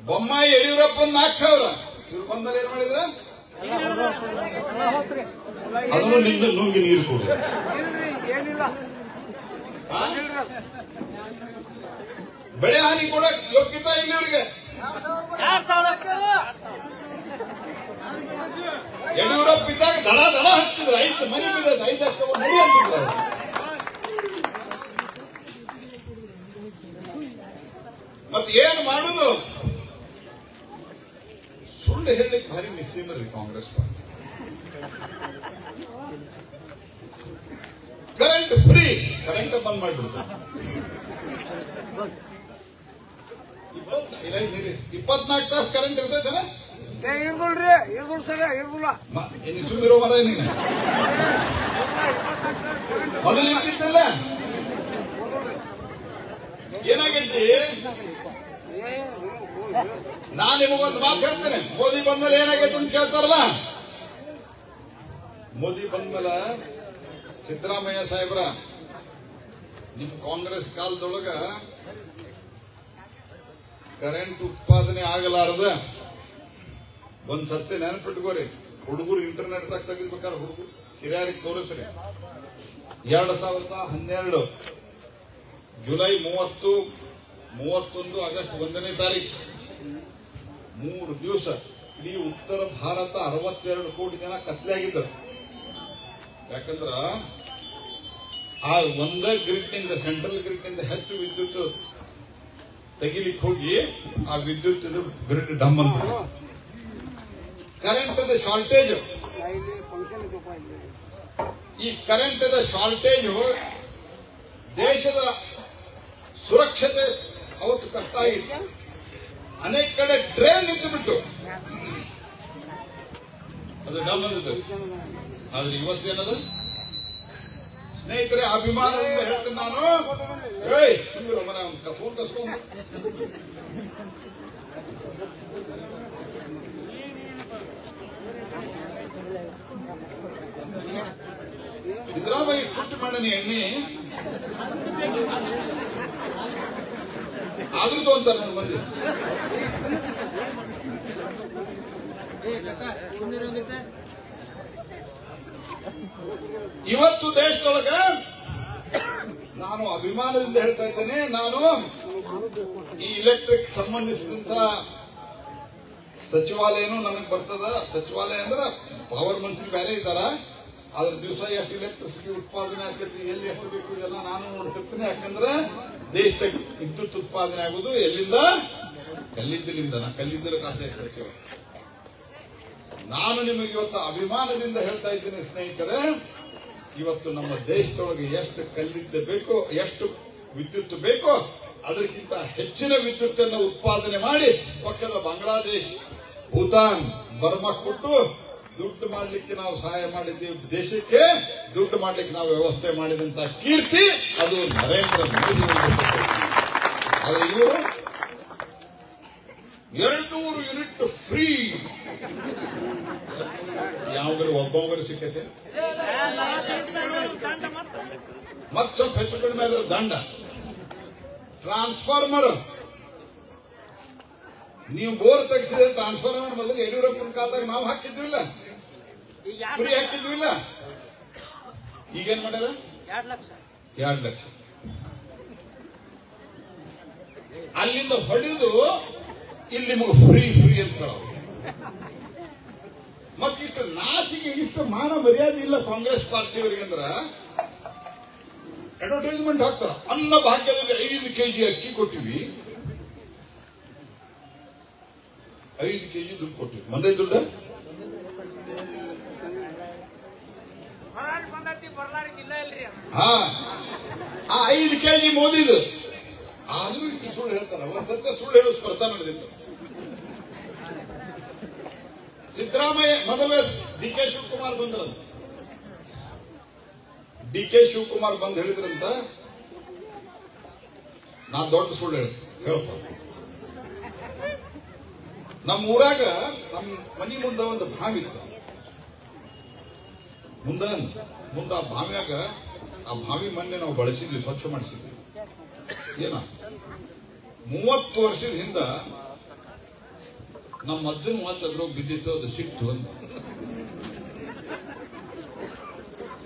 ಬೊಮ್ಮಾಯಿ ಯಡಿಯೂರಪ್ಪನ 4,000. ಇವ್ರು ಬಂದಲ್ಲಿ ಏನ್ ಮಾಡಿದ್ರ? ಅದನ್ನು ನಿಂದ ನುಂಗಿ ನೀರು ಕೊಡು. ಬೆಳೆ ಹಾನಿ ಕೊಡಕ್ ಯೋಗ್ಯತಾ ಇಲ್ಲ ಇವ್ರಿಗೆ. ಯಡಿಯೂರಪ್ಪ ಇದ್ದಾಗ ದಡ ದಡ ಹಚ್ಚಿದ್ರು. 5 ಮನೆ ಬಿದ್ದದ, 5 ಲಕ್ಷ ನಡಿ ಅಂತಿದ್ರು. ಮತ್ತೆ ಏನ್ ಮಾಡುದು? ಸುಳ್ಳು ಹೇಳಲಿಕ್ಕೆ ಭಾರಿ ಮಿಸ್ಸಿಮರಿ Congress party. Current free, current ಬಂದ್ ಮಾಡಿಬಿಡ್ತಾರೆ. 24 ತಾಸು ಕರೆಂಟ್ ಇರ್ತೈತೆ. ಸುಮ್ಮಿರೋ ಮರ ನೀನು ಮೊದಲು ಇರ್ತಿದ್ದಲ್ಲ. ಏನಾಗೈತಿ? ನಾನು ನಿಮಗೊಂದು ಮಾತು ಹೇಳ್ತೇನೆ. ಮೋದಿ ಬಂದ್ಮೇಲೆ ಏನಾಗೈತೆ ಅಂತ ಕೇಳ್ತಾರಲ್ಲ. ಮೋದಿ ಬಂದ್ಮೇಲೆ ಸಿದ್ದರಾಮಯ್ಯ ಸಾಹೇಬ್ರ ನಿಮ್ ಕಾಂಗ್ರೆಸ್ ಕಾಲದೊಳಗ ಕರೆಂಟ್ ಉತ್ಪಾದನೆ ಆಗಲಾರದ ಒಂದ್ ಸತ್ಯ ನೆನಪಿಟ್ಕೋರಿ. ಹುಡುಗರು ಇಂಟರ್ನೆಟ್ ದಾಗ ತೆಗಿಬೇಕಾದ್ರೆ ಹುಡುಗರು ಹಿರಿಯರಿಗೆ ತೋರಿಸ್ರಿ. 2012 ಜುಲೈ 30, 31, ಆಗಸ್ಟ್ 1ನೇ ತಾರೀಕು 3 ದಿವಸ ಇಡೀ ಉತ್ತರ ಭಾರತ 62 ಕೋಟಿ ಜನ ಕತ್ಲೆಯಾಗಿದ್ದರು. ಯಾಕಂದ್ರ ಆ ಒಂದ ಗ್ರಿಡ್ ನಿಂದ, ಸೆಂಟ್ರಲ್ ಗ್ರಿಡ್ ನಿಂದ ಹೆಚ್ಚು ವಿದ್ಯುತ್ ತೆಗಿಲಿಕ್ಕೆ ಹೋಗಿ ಆ ವಿದ್ಯುತ್ ಗ್ರಿಡ್ ಡಮ್ ಅಂದ್ಬಿಟ್ಟು ಕರೆಂಟ್ ಶಾರ್ಟೇಜ್. ಈ ಕರೆಂಟ್ ಶಾರ್ಟೇಜ್ ದೇಶದ ಸುರಕ್ಷತೆ ಅವತ್ತು ಕಷ್ಟ ಆಗಿತ್ತು. ಅನೇಕ ಕಡೆ ಟ್ರೈನ್ ನಿಂತು ಬಿಟ್ಟು ಅದು ಡಮ್ ಅಂದಿದ್ದು. ಆದ್ರೆ ಇವತ್ತೇನದು? ಸ್ನೇಹಿತರೆ, ಅಭಿಮಾನದಿಂದ ಹೇಳ್ತೇನೆ ನಾನು. ಫೋನ್ ಕಸ್ಕೊಂಡು ಸಿದ್ದರಾಮಯ್ಯ ತುಟ್ಟು ಮಾಡನಿ ಎಣ್ಣೆ ಆದ್ರದ್ದು ಅಂತಾರೆ ನನ್ನ ಮಂದಿ. ಇವತ್ತು ದೇಶದೊಳಗ ನಾನು ಅಭಿಮಾನದಿಂದ ಹೇಳ್ತಾ ಇದ್ದೇನೆ. ನಾನು ಈ ಇಲೆಕ್ಟ್ರಿಕ್ ಸಂಬಂಧಿಸಿದಂತ ಸಚಿವಾಲಯನೂ ನನಗೆ ಬರ್ತದ. ಸಚಿವಾಲಯ ಅಂದ್ರೆ ಪವರ್ ಮಂತ್ರಿ ಬೇರೆ ಇದ್ದಾರ. ಅದ್ರ ದಿವಸ ಎಷ್ಟು ಎಲೆಕ್ಟ್ರಿಸಿಟಿ ಉತ್ಪಾದನೆ ಆಗ್ತೈತಿ, ಎಲ್ಲಿ ಎಷ್ಟು ಬೇಕು ಇದೆಲ್ಲ ನಾನು ನೋಡ್ತಿರ್ತೀನಿ. ಯಾಕಂದ್ರೆ ದೇಶದಾಗ ವಿದ್ಯುತ್ ಉತ್ಪಾದನೆ ಆಗುದು ಎಲ್ಲಿಂದ? ಕಲ್ಲಿದ್ದಲಿಂದ. ನಾ ಕಲ್ಲಿದ್ದಲು ಖಾತೆ ಸಚಿವ. ನಾನು ನಿಮಗೆ ಇವತ್ತು ಅಭಿಮಾನದಿಂದ ಹೇಳ್ತಾ ಇದ್ದೀನಿ ಸ್ನೇಹಿತರೆ, ಇವತ್ತು ನಮ್ಮ ದೇಶದೊಳಗೆ ಎಷ್ಟು ಕಲ್ಲಿದ್ದ ಬೇಕೋ, ಎಷ್ಟು ವಿದ್ಯುತ್ ಬೇಕೋ ಅದಕ್ಕಿಂತ ಹೆಚ್ಚಿನ ವಿದ್ಯುತ್ ಅನ್ನು ಉತ್ಪಾದನೆ ಮಾಡಿ ಪಕ್ಕದ ಬಾಂಗ್ಲಾದೇಶ್, ಭೂತಾನ್, ಬರ್ಮಾ ಕೊಟ್ಟು ದುಡ್ಡು ಮಾಡಲಿಕ್ಕೆ ನಾವು ಸಹಾಯ ಮಾಡಿದ್ದೀವಿ. ದೇಶಕ್ಕೆ ದುಡ್ಡು ಮಾಡಲಿಕ್ಕೆ ನಾವು ವ್ಯವಸ್ಥೆ ಮಾಡಿದಂತ ಕೀರ್ತಿ ಅದು ನರೇಂದ್ರ ಮೋದಿ. ಆದ್ರೆ ಇವರು 200 ಯೂನಿಟ್ ಫ್ರೀ. ಯಾವಾಗಲೂ ಒಬ್ಬೊಬ್ಬರು ಸಿಕ್ಕತೆ. ಮತ್ ಸ್ವಲ್ಪ ಹೆಚ್ಚು ಕಡಿಮೆ ಆದ್ರೆ ದಂಡ. ಟ್ರಾನ್ಸ್ಫಾರ್ಮರ್ ನೀವು ಬೋರ್ ತೆಗೆಸಿದ್ರೆ ಟ್ರಾನ್ಸ್ಫಾರ್ಮರ್ ಮೊದಲು ಯಡಿಯೂರಪ್ಪನ ಕಾಲದಾಗ ನಾವು ಹಾಕಿದ್ವಿಲ್ಲ, ಫ್ರೀ ಹಾಕಿದ್ವಿಲ್ಲ. ಈಗೇನ್ ಮಾಡ್ಯಾರ? 2 ಲಕ್ಷ. ಅಲ್ಲಿಂದ ಹೊಡೆದು ಇಲ್ಲಿ ನಿಮಗೆ ಫ್ರೀ ಅಂತ ಹೇಳೋದು. ಮತ್ತಿಷ್ಟು ನಾಚಿಕೆ, ಇಷ್ಟು ಮಾನ ಮರ್ಯಾದೆ ಇಲ್ಲ ಕಾಂಗ್ರೆಸ್ ಪಾರ್ಟಿಯವರಿಗೆ ಅಂದ್ರ ಅಡ್ವರ್ಟೈಸ್ಮೆಂಟ್ ಹಾಕ್ತಾರ. ಅನ್ನ ಭಾಗ್ಯದಲ್ಲಿ 5 kg ಅಕ್ಕಿ ಕೊಟ್ಟಿವಿ, 5 kg ದುಡ್ಡು ಕೊಟ್ಟಿವಿ. ಮಂದೆ ದುಡ್ಡ ಆ 5 kg ಮೋದಿದು. ಆದ್ರೂ ಇಷ್ಟು ಸುಳ್ಳು ಹೇಳ್ತಾರ. ಒಂದ್ಸತ್ತ ಸುಳ್ಳು ಹೇಳೋ ಸ್ಪರ್ಧಾ ನಡೆದಿತ್ತು. ಸಿದ್ದರಾಮಯ್ಯ ಮೊದಲ DK ಶಿವಕುಮಾರ್ ಬಂದ್ರಂತ. DK ಶಿವಕುಮಾರ್ ಬಂದ್ ಹೇಳಿದ್ರಂತ, ನಾ ದೊಡ್ಡ ಸುಳ್ಳು ಹೇಳಪ್ಪ. ನಮ್ಮ ಊರಾಗ ನಮ್ಮ ಮನಿ ಮುಂದ ಒಂದು ಬಾವಿ ಇತ್ತು. ಮುಂದ ಆ ಬಾವಿಯಾಗ, ಆ ಬಾವಿ ಮೊನ್ನೆ ನಾವು ಬಳಸಿದ್ವಿ, ಸ್ವಚ್ಛ ಮಾಡಿಸಿದ್ವಿ. ಏನ 30 ವರ್ಷದ ಹಿಂದ ನಮ್ಮ ಅಜ್ಜನ ವಾಚ್ ಅದ್ರೋಗಿ ಬಿದ್ದಿತ್ತು, ಅದು ಸಿಕ್ತು ಅಂತ.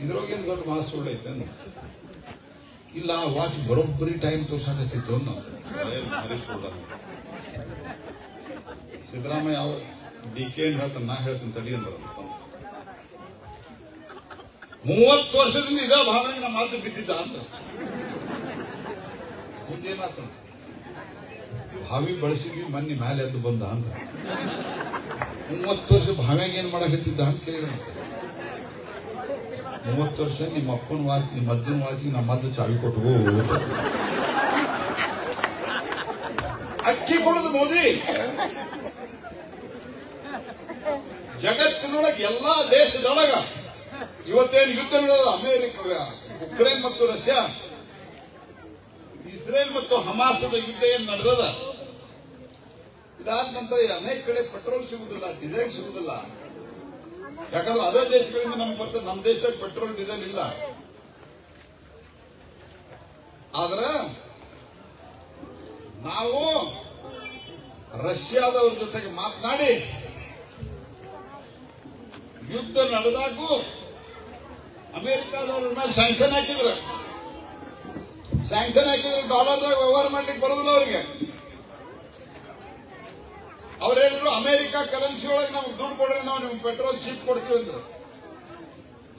ಇದ್ರೋಗೇನು ದೊಡ್ಡ ಮಾತು ಸುಳ್ಳು ಐತೆ ಇಲ್ಲ. ಆ ವಾಚ್ ಬರೋಬ್ಬರಿ ಟೈಮ್ ತೋರ್ಸಾಕತ್ತಿತ್ತು ಅನ್ನೋ ಭಾರಿ ಸುಳ್ಳು. ಸಿದ್ದರಾಮಯ್ಯ ಯಾವ DK ಏನ್ ಹೇಳ್ತಾನೆ, ನಾ ಹೇಳ್ತೀನಿ ತಡಿ ಅಂದ್ರ. 30 ವರ್ಷದಿಂದ ಇದೇ ಭಾವನೆ ನಮ್ಮ ಮಾತು ಬಿದ್ದಿದ್ದ ಅಂತ. ಮುಂದೇನಾತ, ಭಾವಿ ಬಳಸಿದ್ವಿ, ಮೊನ್ನೆ ಮೇಲೆ ಎದ್ದು ಬಂದ ಅಂತ. 30 ವರ್ಷ ಭಾವ್ಯಾಗ ಏನ್ ಮಾಡಕತ್ತಿದ್ದ ಅಂತ ಕೇಳಿದಂತೆ. 30 ವರ್ಷ ನಿಮ್ಮ ಅಪ್ಪನ ವಾಚ್, ನಿಮ್ಮ ಅಜ್ಜನ ವಾಚಿಗೆ ನಮ್ಮ ಅಜ್ಜ ಚಾವಿ ಕೊಟ್ಟು ಅಕ್ಕಿ ಕೊಡೋದು ಮೋದಿ. ಜಗತ್ತಿನೊಳಗೆ ಎಲ್ಲಾ ದೇಶದೊಳಗ ಇವತ್ತೇನು ಯುದ್ಧ ನಡೆದ, ಅಮೆರಿಕ, ಉಕ್ರೇನ್ ಮತ್ತು ರಷ್ಯಾ, ಇಸ್ರೇಲ್ ಮತ್ತು ಹಮಾಸದ ಯುದ್ಧ ಏನ್ ನಡೆದದ, ಇದಾದ ನಂತರ ಅನೇಕ ಕಡೆ ಪೆಟ್ರೋಲ್ ಸಿಗುದಿಲ್ಲ, ಡೀಸೆಲ್ ಸಿಗುದಿಲ್ಲ. ಯಾಕಂದ್ರೆ ಅದೇ ದೇಶಗಳಿಂದ ನಮ್ಗೆ ಬರ್ತದೆ. ನಮ್ಮ ದೇಶದಲ್ಲಿ ಪೆಟ್ರೋಲ್ ಡೀಸೆಲ್ ಇಲ್ಲ. ಆದ್ರ ನಾವು ರಷ್ಯಾದವ್ರ ಜೊತೆಗೆ ಮಾತನಾಡಿ ಯುದ್ಧ ನಡೆದಾಗೂ ಅಮೆರಿಕಾದವ್ರ ಮೇಲೆ ಸ್ಯಾಂಕ್ಷನ್ ಹಾಕಿದ್ರು. ಡಾಲರ್ದಾಗ ವ್ಯವಹಾರ ಮಾಡ್ಲಿಕ್ಕೆ ಬರೋದಿಲ್ಲ ಅವ್ರಿಗೆ. ಅವ್ರು ಹೇಳಿದ್ರು ಅಮೆರಿಕ ಕರೆನ್ಸಿ ಒಳಗೆ ನಮ್ಗೆ ದುಡ್ಡು ಕೊಡ್ರಿ, ನಾವು ನಿಮ್ಗೆ ಪೆಟ್ರೋಲ್ ಚೀಪ್ ಕೊಡ್ತೀವಿ ಅಂದ್ರು.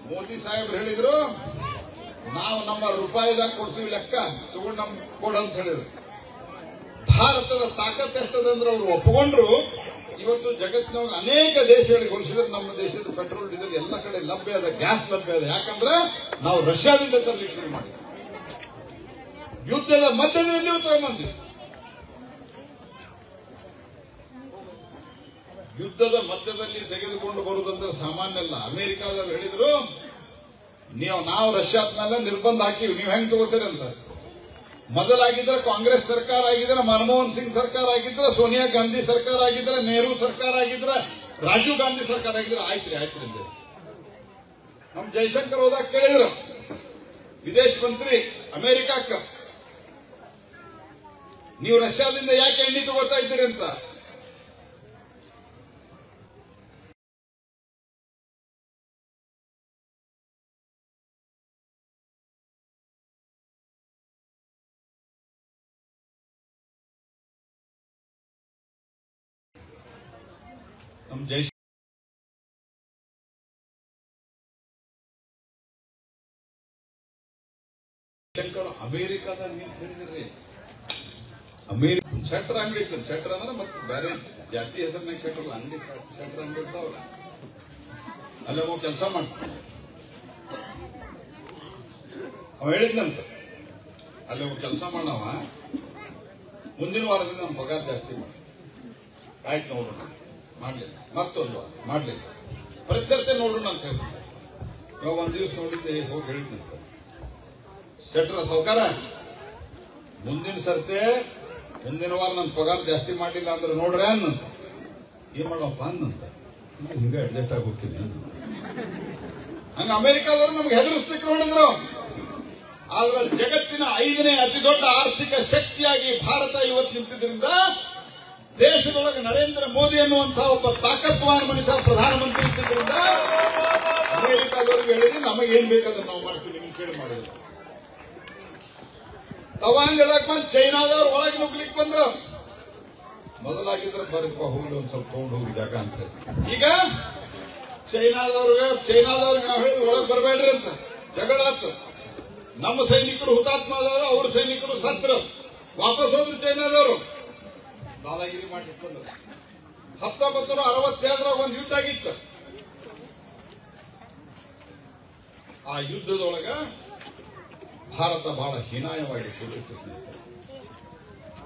ಮೋದಿ ಸಾಹೇಬ್ರು ಹೇಳಿದ್ರು, ನಾವು ನಮ್ಮ ರೂಪಾಯಿದಾಗ ಕೊಡ್ತೀವಿ, ಲೆಕ್ಕ ತಗೊಂಡು ನಮ್ಗೆ ಕೊಡು ಅಂತ ಹೇಳಿದ್ರು. ಭಾರತದ ತಾಕತ್ ಎಷ್ಟದಂದ್ರೆ ಅವ್ರು ಒಪ್ಪಿಕೊಂಡ್ರು. ಇವತ್ತು ಜಗತ್ತಿನೊಳಗೆ ಅನೇಕ ದೇಶಗಳಿಗೆ ಹೋಲಿಸಿದ್ರೆ ನಮ್ಮ ದೇಶದ ಪೆಟ್ರೋಲ್ ಡೀಸೆಲ್ ಎಲ್ಲ ಕಡೆ ಲಭ್ಯ ಅದ, ಗ್ಯಾಸ್ ಲಭ್ಯ ಅದ. ಯಾಕಂದ್ರೆ ನಾವು ರಷ್ಯಾದಿಂದ ತರಲಿಕ್ಕೆ ಶುರು ಮಾಡಿದ್ವಿ. ಯುದ್ಧದ ಮಧ್ಯದಲ್ಲಿ ತಗೊಂಡ್ಬಂದ್ವಿ. ಯುದ್ಧದ ಮಧ್ಯದಲ್ಲಿ ತೆಗೆದುಕೊಂಡು ಬರುವುದಂದ್ರೆ ಸಾಮಾನ್ಯ ಅಲ್ಲ. ಅಮೆರಿಕಾದವ್ರು ಹೇಳಿದ್ರು, ನಾವು ರಷ್ಯಾದ ಮೇಲೆ ನಿರ್ಬಂಧ ಹಾಕಿವಿ, ನೀವು ಹೆಂಗ್ ತಗೋತೀರಿ ಅಂತ. ಮೊದಲಾಗಿದ್ರೆ ಕಾಂಗ್ರೆಸ್ ಸರ್ಕಾರ ಆಗಿದ್ರೆ, ಮನಮೋಹನ್ ಸಿಂಗ್ ಸರ್ಕಾರ ಆಗಿದ್ರೆ, ಸೋನಿಯಾ ಗಾಂಧಿ ಸರ್ಕಾರ ಆಗಿದ್ರೆ, ನೆಹರು ಸರ್ಕಾರ ಆಗಿದ್ರೆ, ರಾಜೀವ್ ಗಾಂಧಿ ಸರ್ಕಾರ ಆಗಿದ್ರೆ ಆಯ್ತ್ರಿ ಅಂತ ನಮ್ ಜೈಶಂಕರ್ ಹೋದಾಗ ಕೇಳಿದ್ರು ವಿದೇಶ ಮಂತ್ರಿ ಅಮೆರಿಕಕ್ಕ, ನೀವು ರಷ್ಯಾದಿಂದ ಯಾಕೆ ಎಣ್ಣೆ ತಗೋತಾ ಇದ್ದೀರಿ ಅಂತ. ನಮ್ ಜೈಶಂಕರ್ ಅಮೆರಿಕಾದಾಗ ನೀವು ಹೇಳಿದ್ರಿ, ಶೆಟ್ರ್ ಅಂಗಡಿ ಇತ್ತು. ಶೆಟ್ರ್ ಅಂದ್ರೆ ಮತ್ತೆ ಬೇರೆ ಜಾತಿ ಹೆಸರಿನಾಗ ಶೆಟ್ರ್ ಅಂಗಡಿ, ಶೆಟ್ರ್ ಅಂಗಡಿ ಇರ್ತಾವಲ್ಲ, ಅಲ್ಲ ನಾವು ಕೆಲಸ ಮಾಡ್ತೀವಿ. ಅವ ಹೇಳಿದ್ನಂತ, ಅಲ್ಲಿ ಕೆಲಸ ಮಾಡವ ಮುಂದಿನ ವಾರದಿಂದ ನಮ್ಮ ಪಗಾರ ಜಾಸ್ತಿ ಮಾಡಿ. ಆಯ್ತು ನೋಡೋಣ, ಮಾಡ್ಲಿಲ್ಲ. ಮತ್ತೊಂದು ವಾರ ಮಾಡ್ಲಿಲ್ಲ, ಪ್ರತಿಸರ್ತಿ ನೋಡೋಣ ಅಂತ ಹೇಳಿ. ಇವಾಗ ಒಂದ್ ದಿವಸ ನೋಡಿದ್ದೆ, ಹೋಗಿ ಹೇಳಿದ್ನಂತ, ಶೆಟ್ರ ಸೌಕಾರ ಮುಂದಿನ ವಾರ ನನ್ನ ಪಗಾರ ಜಾಸ್ತಿ ಮಾಡ್ಲಿಲ್ಲ ಅಂದ್ರೆ ನೋಡ್ರೆ ಅನ್ನಂತ. ಏನ್ ಮಾಡಪ್ಪ ಅನ್ನಂತ. ಹಿಂಗ ಅಡ್ಜಸ್ಟ್ ಆಗಿ ಹೋಗ್ತೀನಿ. ಹಂಗ ಅಮೆರಿಕಾದವ್ರು ನಮ್ಗೆ ಹೆದರಿಸ್ಲಿಕ್ಕೆ ನೋಡಿದ್ರು. ಆದ್ರೆ ಜಗತ್ತಿನ 5ನೇ ಅತಿ ದೊಡ್ಡ ಆರ್ಥಿಕ ಶಕ್ತಿಯಾಗಿ ಭಾರತ ಇವತ್ತು ನಿಂತಿದ್ರಿಂದ ದೇಶದೊಳಗೆ ನರೇಂದ್ರ ಮೋದಿ ಅನ್ನುವಂತಹ ಒಬ್ಬ ತಾಕತ್ವಾನ್ ಮನುಷ್ಯ ಪ್ರಧಾನಮಂತ್ರಿ ಇದ್ದಿದ್ರಿಂದ ಅಮೆರಿಕಾದವ್ರಿಗೆ ಹೇಳಿದ್ರೆ ನಮಗೇನ್ ಬೇಕಾದ್ರೆ ನಾವು ಮಾಡ್ತೀವಿ. ಕೇಳಿ ಮಾಡಿದ್ರು. ತವಾಂಗದಾಗ ಬಂದು ಚೈನಾದವ್ರು ಒಳಗೆ ನುಗ್ಲಿಕ್ಕೆ ಬಂದ್ರ. ಮೊದಲಾಗಿದ್ರೆ ಬರೀಪ್ಪ ಹೋಗ್ಲಿ ಒಂದ್ ಸ್ವಲ್ಪ ತಗೊಂಡು ಹೋಗಿ ಜಾಗ ಅಂತ. ಈಗ ಚೈನಾದವ್ರಿಗೆ ನಾವು ಹೇಳಿದ್ ಒಳಗೆ ಬರಬೇಡ್ರಿ ಅಂತ ಜಗಳ ಆತು. ನಮ್ಮ ಸೈನಿಕರು ಹುತಾತ್ಮ ಆದವರು, ಅವ್ರ ಸೈನಿಕರು ಸತ್ರ. ವಾಪಸ್ ಹೋದ್ರು ಚೈನಾದವರು. ದಾದಾಗಿರಿ ಮಾಡ್ಲಿಕ್ಕೆ ಬಂದ್ರು. 1967 ಒಂದು ಯುದ್ಧ ಆಗಿತ್ತು. ಆ ಯುದ್ಧದೊಳಗ ಭಾರತ ಬಹಳ ಹೀನಾಯವಾಗಿ ಸೋತಿತ್ತು.